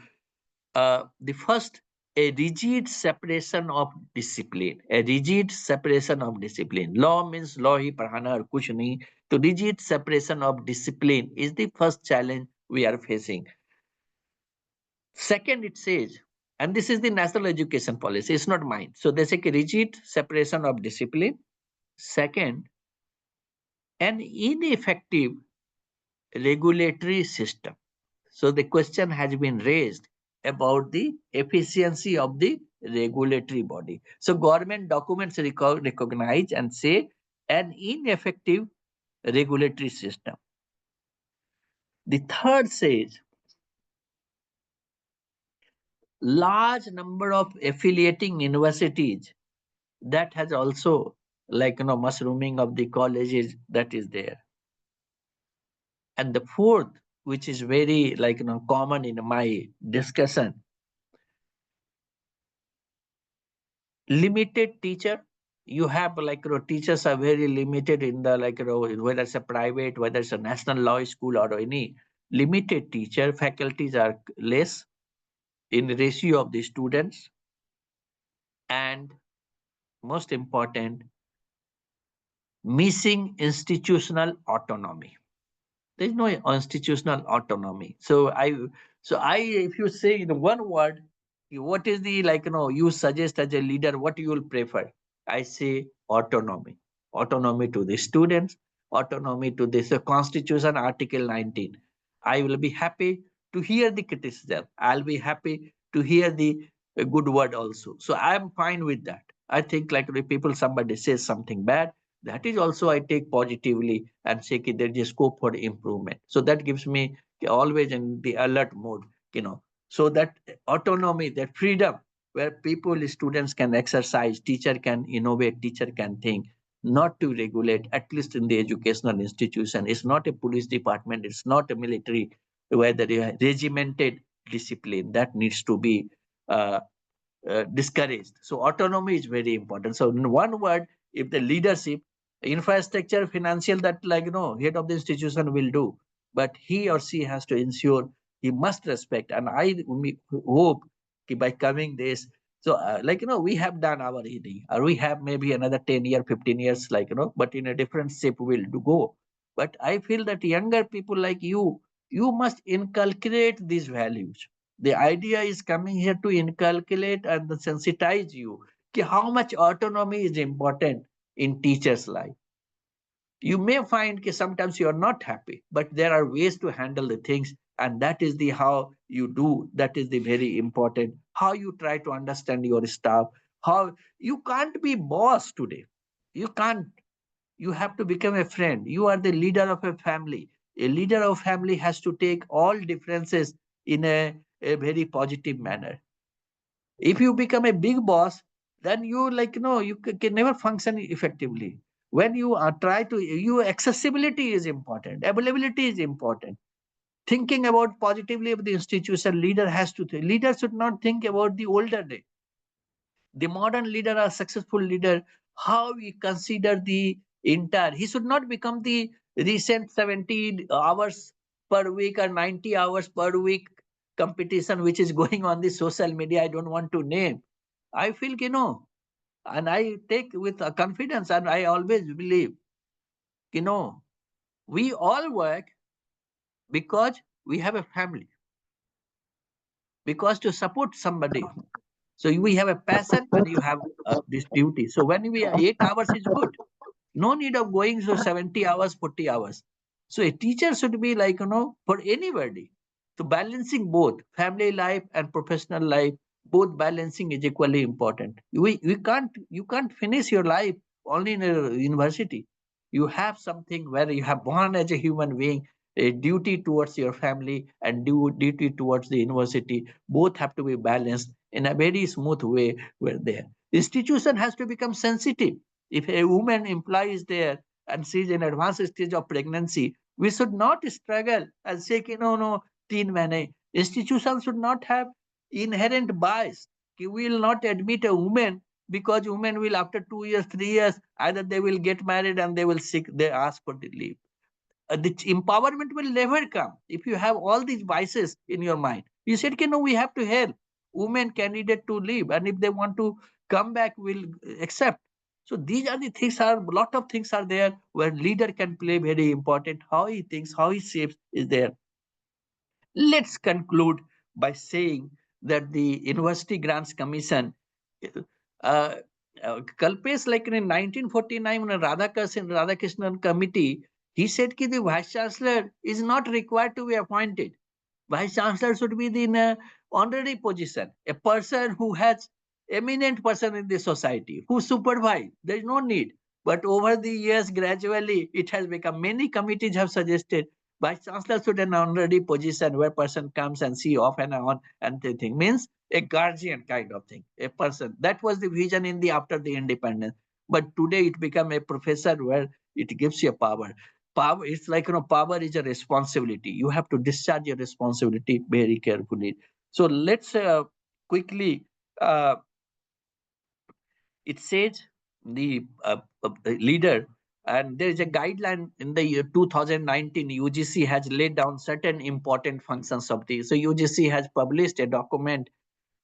The first, a rigid separation of discipline. A rigid separation of discipline. Law means law hi padhana aur kuch nahi. So rigid separation of discipline is the first challenge we are facing. Second, it says, and this is the national education policy, it's not mine. So they say rigid separation of discipline. Second, an ineffective regulatory system. So the question has been raised about the efficiency of the regulatory body. So government documents recognize and say an ineffective regulatory system. The third says large number of affiliating universities, that has also mushrooming of the colleges that is there. And the fourth, which is very common in my discussion, limited teacher. You have teachers are very limited in the whether it's a private, whether it's a national law school or any limited teacher. Faculties are less in ratio of the students. And most important, missing institutional autonomy. There is no institutional autonomy. So if you say in one word, what is the you suggest as a leader, what you will prefer? I say autonomy. Autonomy to the students, autonomy to this Constitution, Article 19. I will be happy to hear the criticism. I'll be happy to hear the good word also. So I'm fine with that. I think if people, somebody says something bad, that is also I take positively and say there is a scope for improvement. So that gives me always in the alert mode, So that autonomy, that freedom, where people, students can exercise, teacher can innovate, teacher can think, not to regulate, at least in the educational institution. It's not a police department, it's not a military, where there is regimented discipline that needs to be discouraged. So autonomy is very important. So in one word, if the leadership, infrastructure, financial, that head of the institution will do, but he or she has to ensure, he must respect. And I hope by coming this, so we have done our reading, or we have maybe another 10 years, 15 years, but in a different shape we'll go. But I feel that younger people like you must inculcate these values. The idea is coming here to inculcate and sensitize you how much autonomy is important in teacher's life. You may find that sometimes you are not happy, but there are ways to handle the things, and that is the how you do. That is the very important. How you try to understand your staff. How you can't be boss today. You can't. You have to become a friend. You are the leader of a family. A leader of family has to take all differences in a very positive manner. If you become a big boss, then you you can never function effectively. When you try to, your accessibility is important, availability is important. Thinking about positively of the institution, leader has to think. Leader should not think about the older day. The modern leader or successful leader, how we consider the entire, he should not become the recent 70 hours per week or 90 hours per week competition which is going on the social media. I don't want to name. I feel, and I take with confidence, and I always believe, we all work because we have a family, because to support somebody. So we have a passion and you have this duty. So when we are 8 hours is good. No need of going so 70 hours, 40 hours. So a teacher should be for anybody. So balancing both family life and professional life, both balancing is equally important. You can't finish your life only in a university. You have something where you have born as a human being, a duty towards your family and duty towards the university. Both have to be balanced in a very smooth way. Where there, institution has to become sensitive. If a woman employee is there and she is in advanced stage of pregnancy, we should not struggle and say, no, teen mane. Institutions should not have inherent bias. We will not admit a woman because women will after 2 years, 3 years, either they will get married and they will sick, they ask for the leave. The empowerment will never come if you have all these biases in your mind. You said, no, we have to help women candidate to leave, and if they want to come back, we'll accept. So these are the things, are a lot of things are there where leader can play very important. How he thinks, how he shapes is there. Let's conclude by saying that the University Grants Commission, Kalpesh, like in 1949, when Radhakrishnan committee, he said that the Vice Chancellor is not required to be appointed. Vice Chancellor should be in an honorary position, a person who has eminent person in the society, who supervise. There is no need. But over the years, gradually, it has become, many committees have suggested Vice Chancellor should an honorary position where person comes and see off and on and the thing. Means a guardian kind of thing, a person. That was the vision in the after the independence. But today it become a professor where it gives you power. Power, it's like, power is a responsibility. You have to discharge your responsibility very carefully. So let's quickly, it says the leader, and there is a guideline in the year 2019. UGC has laid down certain important functions of the. So UGC has published a document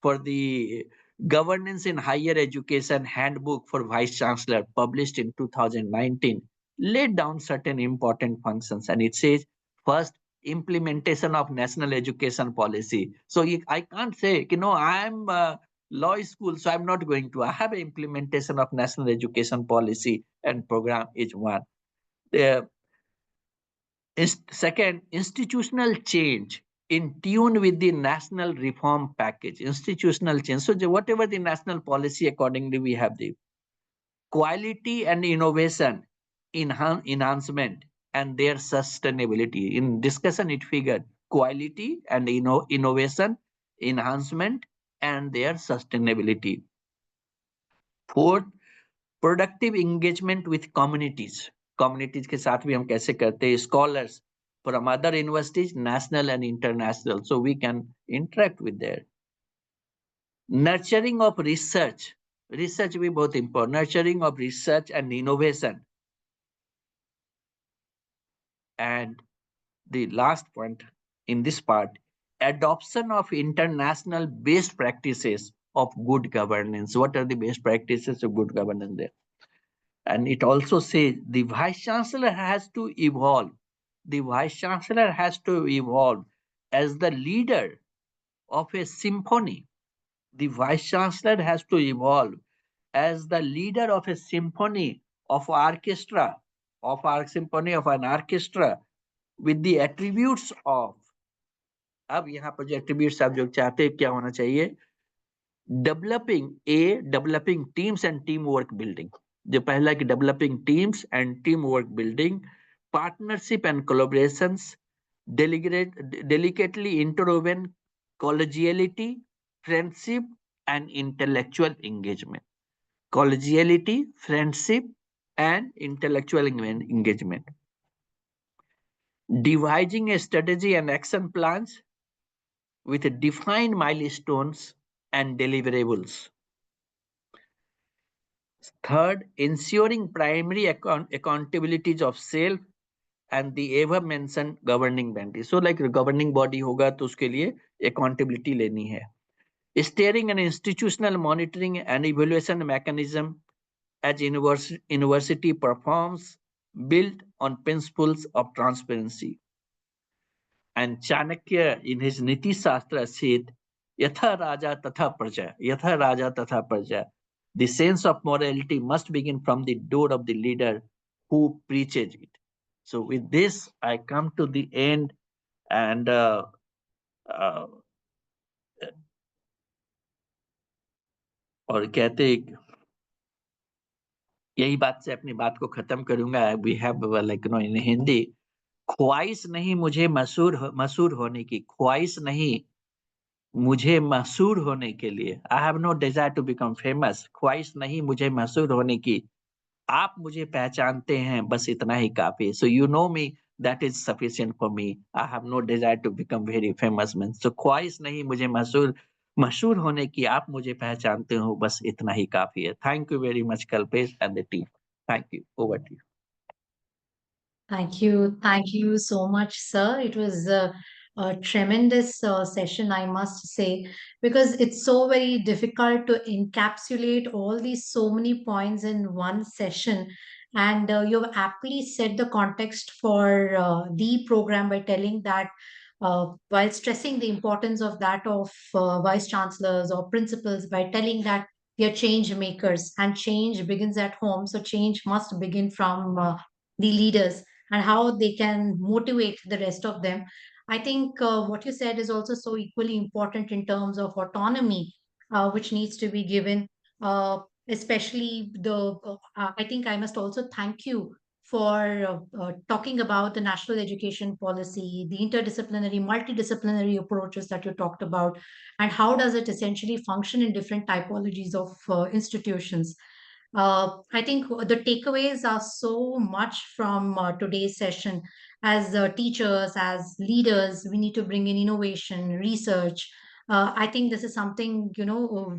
for the governance in higher education handbook for vice chancellor, published in 2019, laid down certain important functions, and it says first, implementation of national education policy. So I can't say, I am law school, so I'm not going to. I have an implementation of national education policy and program is one. Second, institutional change in tune with the national reform package. Institutional change. So whatever the national policy, accordingly we have the quality and innovation enhancement and their sustainability. In discussion, it figured quality and innovation enhancement and their sustainability. Fourth, productive engagement with communities. Communities के साथ भी हम कैसे करते हैं? Scholars from other universities, national and international, so we can interact with there. Nurturing of research. Research भी बहुत important. Nurturing of research and innovation. And the last point in this part, adoption of international best practices of good governance. What are the best practices of good governance there? And it also says the Vice Chancellor has to evolve. The Vice Chancellor has to evolve as the leader of a symphony. The Vice Chancellor has to evolve as the leader of a symphony of orchestra, of our symphony of an orchestra with the attributes of. अब यहाँ पर जो attributes आप जो चाहते हैं क्या होना चाहिए? Developing teams and teamwork building. जो पहला कि developing teams and teamwork building, partnership and collaborations, delicately interwoven collegiality, friendship, and intellectual engagement. Collegiality, friendship, and intellectual engagement. Devising a strategy and action plans with defined milestones and deliverables. Third, ensuring primary accountabilities of self and the ever mentioned governing body. So like governing body होगा तो उसके लिए accountability लेनी है. Steering an institutional monitoring and evaluation mechanism as university performs built on principles of transparency. And Chanakya in his Niti Shastra said, Yatha Raja Tatha Praja, Yatha Raja Tatha Praja. The sense of morality must begin from the door of the leader who preaches it. So with this, I come to the end, and और कहते यही बात से अपनी बात को खत्म करूंगा. We have like in Hindi, ख्वाहिश नहीं मुझे मशहूर होने की, ख्वाहिश नहीं मुझे मशहूर होने के लिए. I have no desire to become famous. ख्वाहिश नहीं मुझे मशहूर होने की, आप मुझे पहचानते हैं, बस इतना ही काफी. So you know me, that is sufficient for me. I have no desire to become very famous man. So ख्वाहिश नहीं मुझे मशहूर होने की, आप मुझे पहचानते हो, बस इतना ही काफी है. Thank you very much Kalpesh and the team. Thank you. Over to you. Thank you. Thank you so much, sir. It was a tremendous session, I must say, because it's so very difficult to encapsulate all these so many points in one session. And you've aptly set the context for the program by telling that while stressing the importance of that of vice chancellors or principals, by telling that we are change makers and change begins at home. So change must begin from the leaders and how they can motivate the rest of them. I think what you said is also so equally important in terms of autonomy, which needs to be given, especially I think I must also thank you for talking about the national education policy, the interdisciplinary, multidisciplinary approaches that you talked about, and how does it essentially function in different typologies of institutions. I think the takeaways are so much from today's session. As teachers, as leaders, we need to bring in innovation, research. I think this is something,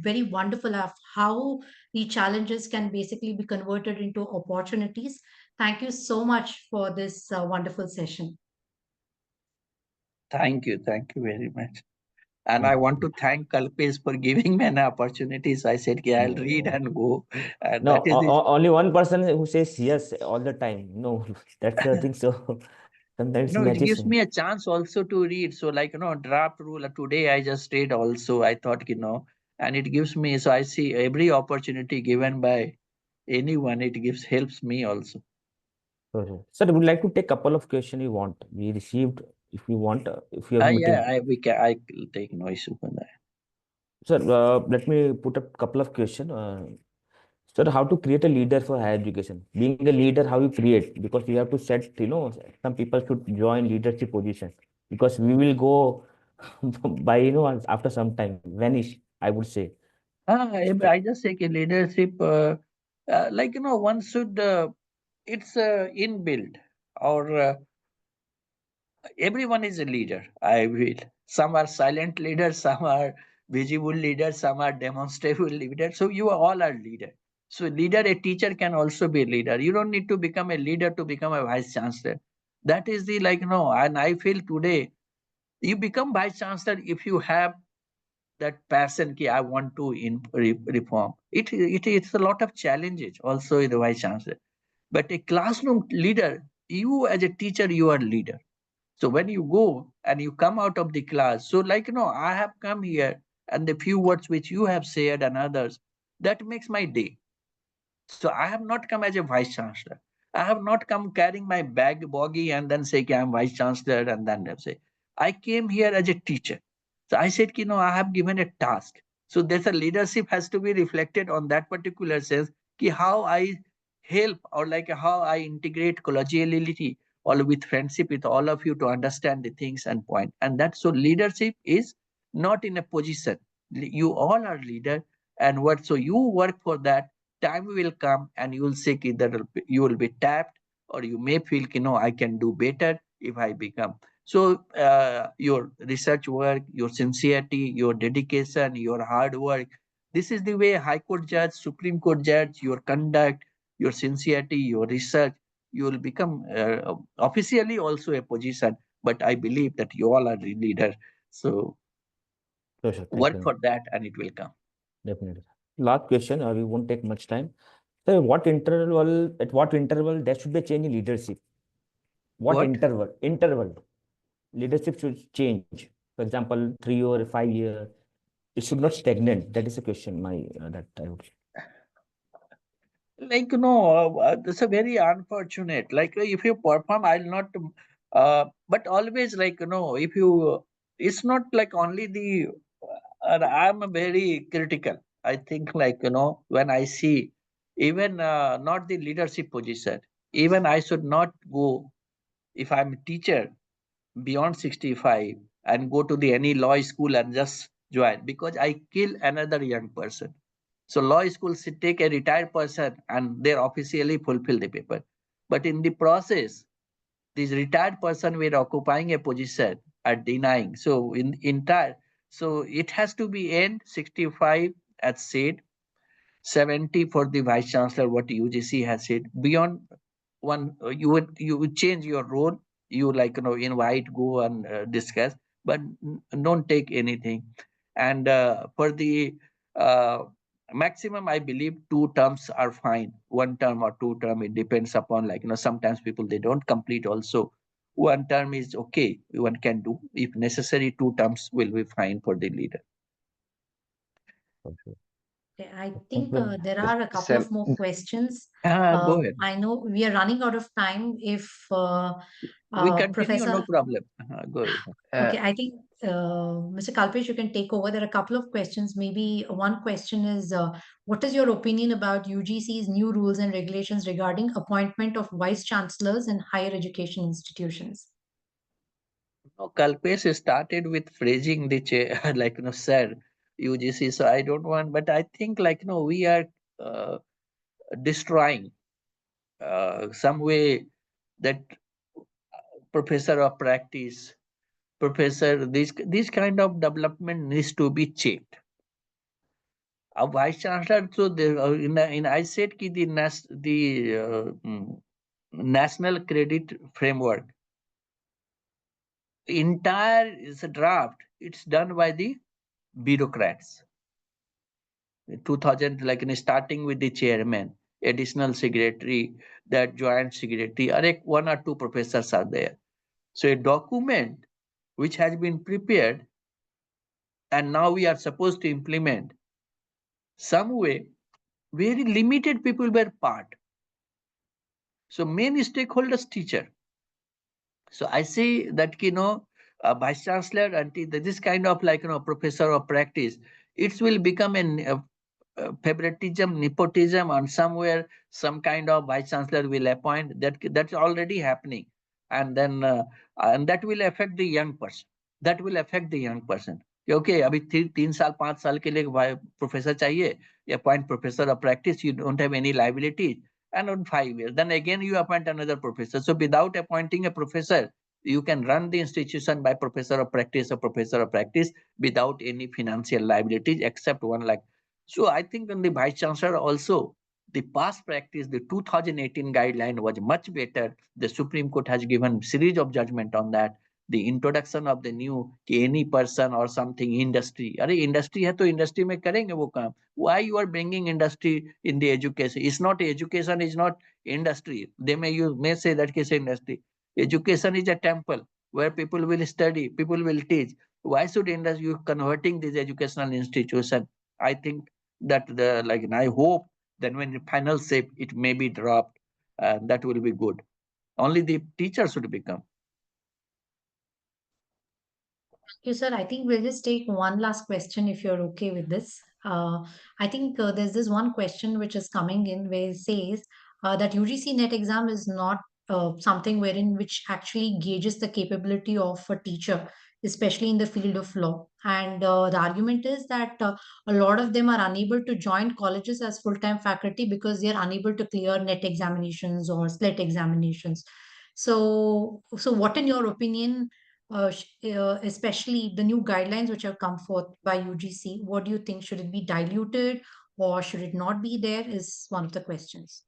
very wonderful of how the challenges can basically be converted into opportunities. Thank you so much for this wonderful session. Thank you very much. And I want to thank Kalpesh for giving me an opportunity. So I said, okay, I'll read and go. And No, that is only one person who says yes all the time. No, that's the thing. So sometimes no, it matches. gives me a chance also to read. So like, draft rule today, I just read also. I thought, and it gives me, so I see every opportunity given by anyone, it helps me also. Sure. Sir, I would like to take a couple of questions you want. We received, if you want, if you have meeting. Yeah, I will take no issue for that. Sir, let me put a couple of questions. Sir, how to create a leader for higher education? Being a leader, how you create? Because you have to set, some people should join leadership position because we will go by, after some time, vanish, I would say. I just say leadership, one should, it's inbuilt, or everyone is a leader. I will. Some are silent leaders, some are visible leaders, some are demonstrable leaders. So you all are leader. So leader, a teacher can also be a leader. You don't need to become a leader to become a vice chancellor. That is the and I feel today you become vice chancellor if you have that passion ki I want to reform. It's a lot of challenges also in the vice chancellor. But a classroom leader, you as a teacher, you are leader. So when you go and you come out of the class, so I have come here and the few words which you have said and others, that makes my day. So I have not come as a vice chancellor. I have not come carrying my boggy and then say, okay, I'm vice chancellor and then say, I came here as a teacher. So I said, I have given a task. So there's a leadership has to be reflected on that particular sense, how I help or how I integrate collegiality or with friendship with all of you to understand the things and point. And that's so leadership is not in a position. You all are leader and so you work for that. Time will come and you will say that you will be tapped or you may feel, I can do better if I become. So your research work, your sincerity, your dedication, your hard work, this is the way High Court judge, Supreme Court judge, your conduct, your sincerity, your research, you will become officially also a position. But I believe that you all are the leader. So Sure, work for that and it will come. Definitely. Last question, we won't take much time. So at what interval there should be a change in leadership? What interval? Leadership should change. For example, 3 or 5 years. It should not stagnate. That is a question that I would. It's a very unfortunate. If you perform, I'll not. But always, if it's not like only the, I'm a very critical. I think like, when I see even not the leadership position, even I should not go, if I'm a teacher beyond 65 and go to the any law school and just join, because I kill another young person. So law school should take a retired person and they officially fulfill the paper. But in the process, this retired person were occupying a position are denying. So in entire, so it has to be end 65 as said, 70 for the vice chancellor, what UGC has said. Beyond one, you would change your role. You like invite, go and discuss, but don't take anything. And for the maximum, I believe 2 terms are fine. 1 term or 2 term, it depends upon like sometimes people they don't complete also. 1 term is okay, one can do. If necessary, 2 terms will be fine for the leader. Okay. Okay, I think you. there are a couple Sir, of more questions. go ahead. I know we are running out of time. If We continue, Professor, no problem. Go ahead. okay, I think Mr. Kalpesh, you can take over. There are a couple of questions. Maybe one question is, what is your opinion about UGC's new rules and regulations regarding appointment of vice chancellors in higher education institutions? No, Kalpesh started with phrasing the chair, like, sir, UGC. So I don't want, but I think like, we are uh, destroying some way that professor of practice, professor, this kind of development needs to be checked. A vice chancellor, so in I said ki the national credit framework entire is a draft. It's done by the bureaucrats. 2000, like starting with the chairman, additional secretary, that joint secretary, or 1 or 2 professors are there. So a document which has been prepared and now we are supposed to implement, some way very limited people were part. So main stakeholders teacher. So I say that vice chancellor and this kind of like professor of practice, it will become a favoritism, nepotism, and somewhere some kind of vice chancellor will appoint. That's already happening, and then and that will affect the young person. That will affect the young person. Okay, अभी 3 साल 5 साल के लिए professor चाहिए, you appoint professor of practice, you don't have any liabilities, and on 5 years, then again you appoint another professor. So without appointing a professor, you can run the institution by professor of practice or professor of practice without any financial liabilities except 1 lakh. So I think on the vice chancellor also, the past practice, the 2018 guideline was much better. The Supreme Court has given series of judgment on that. The introduction of the new any person or something industry. अरे industry है तो industry में करेंगे वो काम. Why you are bringing industry in the education? It's not education, is not industry. You may say that case industry. Education is a temple where people will study, people will teach. Why should industry you converting this educational institution? I think that I hope that when the final shape it may be dropped, that will be good. Only the teacher should become. Thank you, sir. I think we'll just take one last question if you're okay with this. I think there's this one question which is coming in where it says that UGC NET exam is not something wherein which actually gauges the capability of a teacher, especially in the field of law. And the argument is that a lot of them are unable to join colleges as full-time faculty because they are unable to clear NET examinations or SLET examinations. So what, in your opinion, especially the new guidelines which have come forth by UGC, what do you think? Should it be diluted or should it not be there? Is one of the questions.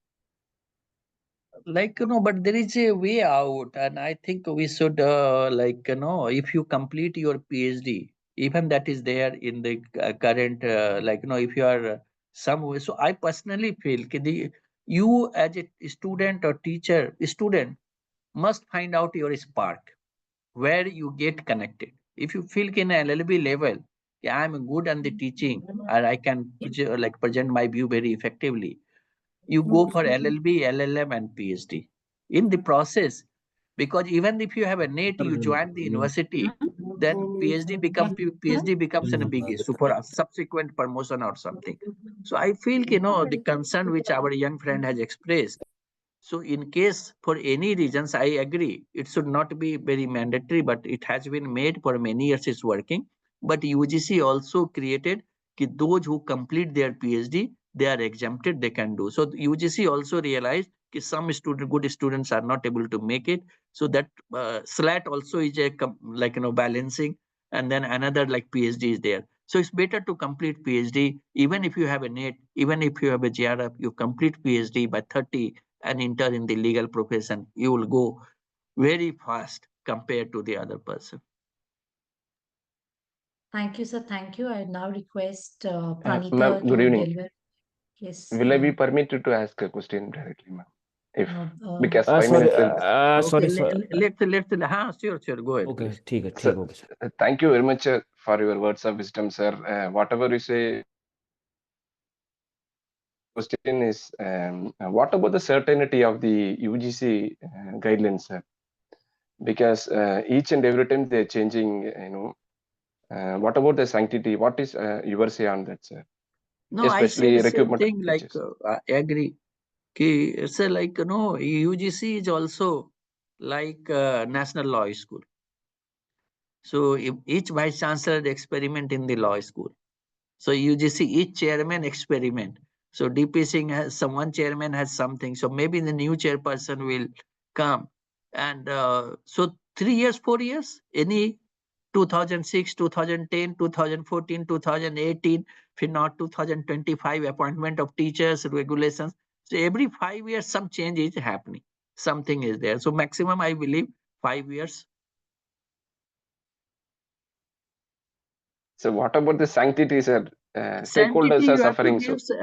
But there is a way out, and I think we should if you complete your PhD, even that is there in the current if you are somewhere. So I personally feel you as a student or teacher, student must find out your spark, where you get connected. If you feel in LLB level, yeah, I'm good on the teaching, and I can present my view very effectively, you go for LLB, LLM, and PhD. In the process, Because even if you have a NET, you join the university, then PhD becomes a big issue for a subsequent promotion or something. So I feel, the concern which our young friend has expressed. So in case for any reasons, I agree, it should not be very mandatory, but it has been made for many years, it's working. But UGC also created those who complete their PhD, they are exempted, they can do. So UGC also realized some good students are not able to make it. So that slat also is a balancing, and then another like PhD is there. So it's better to complete PhD, even if you have a NET, even if you have a JRF, you complete PhD by 30 and enter in the legal profession. You will go very fast compared to the other person. Thank you, sir. Thank you. I now request Ma'am, Pranita good to evening. deliver. Yes. Will I be permitted to ask a question directly, ma'am? If because Uh, 5 sorry, minutes is sorry, let's sure, go ahead. Okay, Please. ठीक है, Sir, okay, sir. thank you very much for your words of wisdom, sir. Whatever you say, question is, what about the certainty of the UGC guidelines, sir? Because each and every time they're changing, what about the sanctity? What is your say on that, sir? No, Especially I say the same recruitment thing, like features. I agree. It's like, UGC is also like National Law School. So each vice chancellor experiment in the law school. So UGC, each chairman experiment. So DP Singh has one chairman has something. So maybe the new chairperson will come. And so 3 years, 4 years, any 2006, 2010, 2014, 2018, if not 2025 appointment of teachers, regulations. So every 5 years, some change is happening. Something is there. So maximum, I believe, 5 years. So what about the sanctity, sir? Stakeholders Sanctity are you have to suffering. give, So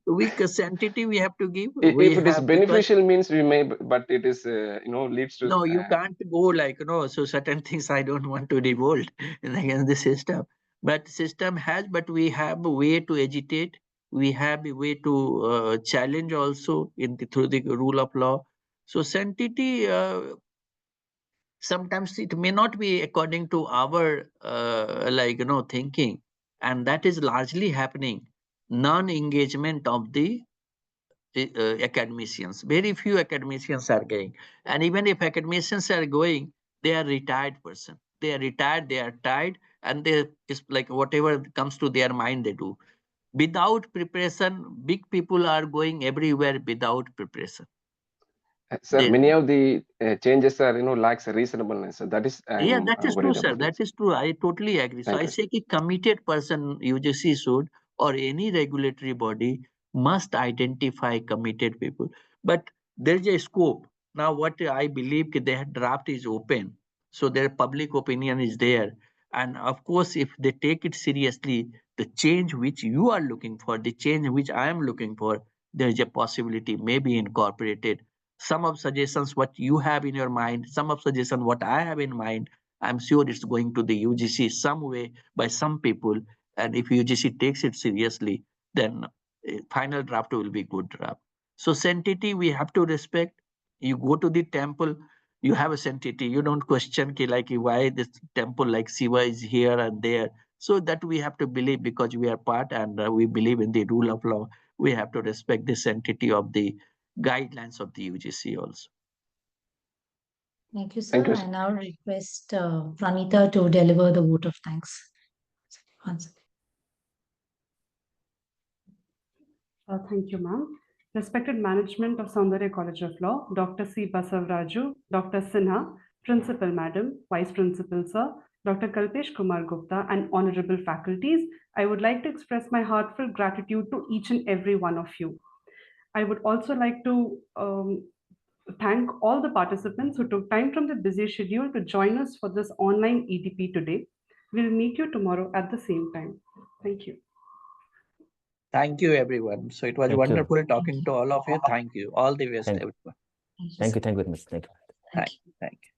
weak sanctity we have to give. if it is Because beneficial means we may, but it is leads to no, you can't go like, so certain things I don't want to revolt against the system. But system has, but we have a way to agitate. We have a way to challenge also through the rule of law. So sanctity, sometimes it may not be according to our thinking, and that is largely happening. Non-engagement of the academicians. Very few academicians are going, and even if academicians are going, they are retired person. They are retired, they are tired, and they is like whatever comes to their mind they do. Without preparation, big people are going everywhere without preparation. sir, many of the changes are lacks reasonableness. So that is That is true, sir. about That is true. I totally agree. So Thank I you, say a committed person, UGC should, or any regulatory body must identify committed people. But there is a scope. Now, what I believe their draft is open. So their public opinion is there. And of course, if they take it seriously, the change which you are looking for, the change which I am looking for, there is a possibility may be incorporated. Some of suggestions what you have in your mind, some of suggestion what I have in mind, I'm sure it's going to the UGC some way by some people. And if UGC takes it seriously, then final draft will be good draft. So sanctity we have to respect. You go to the temple, you have a sanctity. You don't question like why this temple like Shiva is here and there. So that we have to believe because we are part and we believe in the rule of law. We have to respect the sanctity of the guidelines of the UGC also. Thank you, sir. Thank you, I sir. now request Pranita to deliver the vote of thanks. Once. Thank you, ma'am. Respected management of Soundarya College of Law, Dr. C. Basavaraju, Dr. Sinha, Principal Madam, Vice Principal Sir, Dr. Kalpesh Kumar Gupta, and honorable faculties, I would like to express my heartfelt gratitude to each and every one of you. I would also like to thank all the participants who took time from their busy schedule to join us for this online EDP today. We'll meet you tomorrow at the same time. Thank you. Thank you, everyone. So it was wonderful talking to all of you. Thank you. All the best, everyone. Thank you very much. Thank you. Thank you.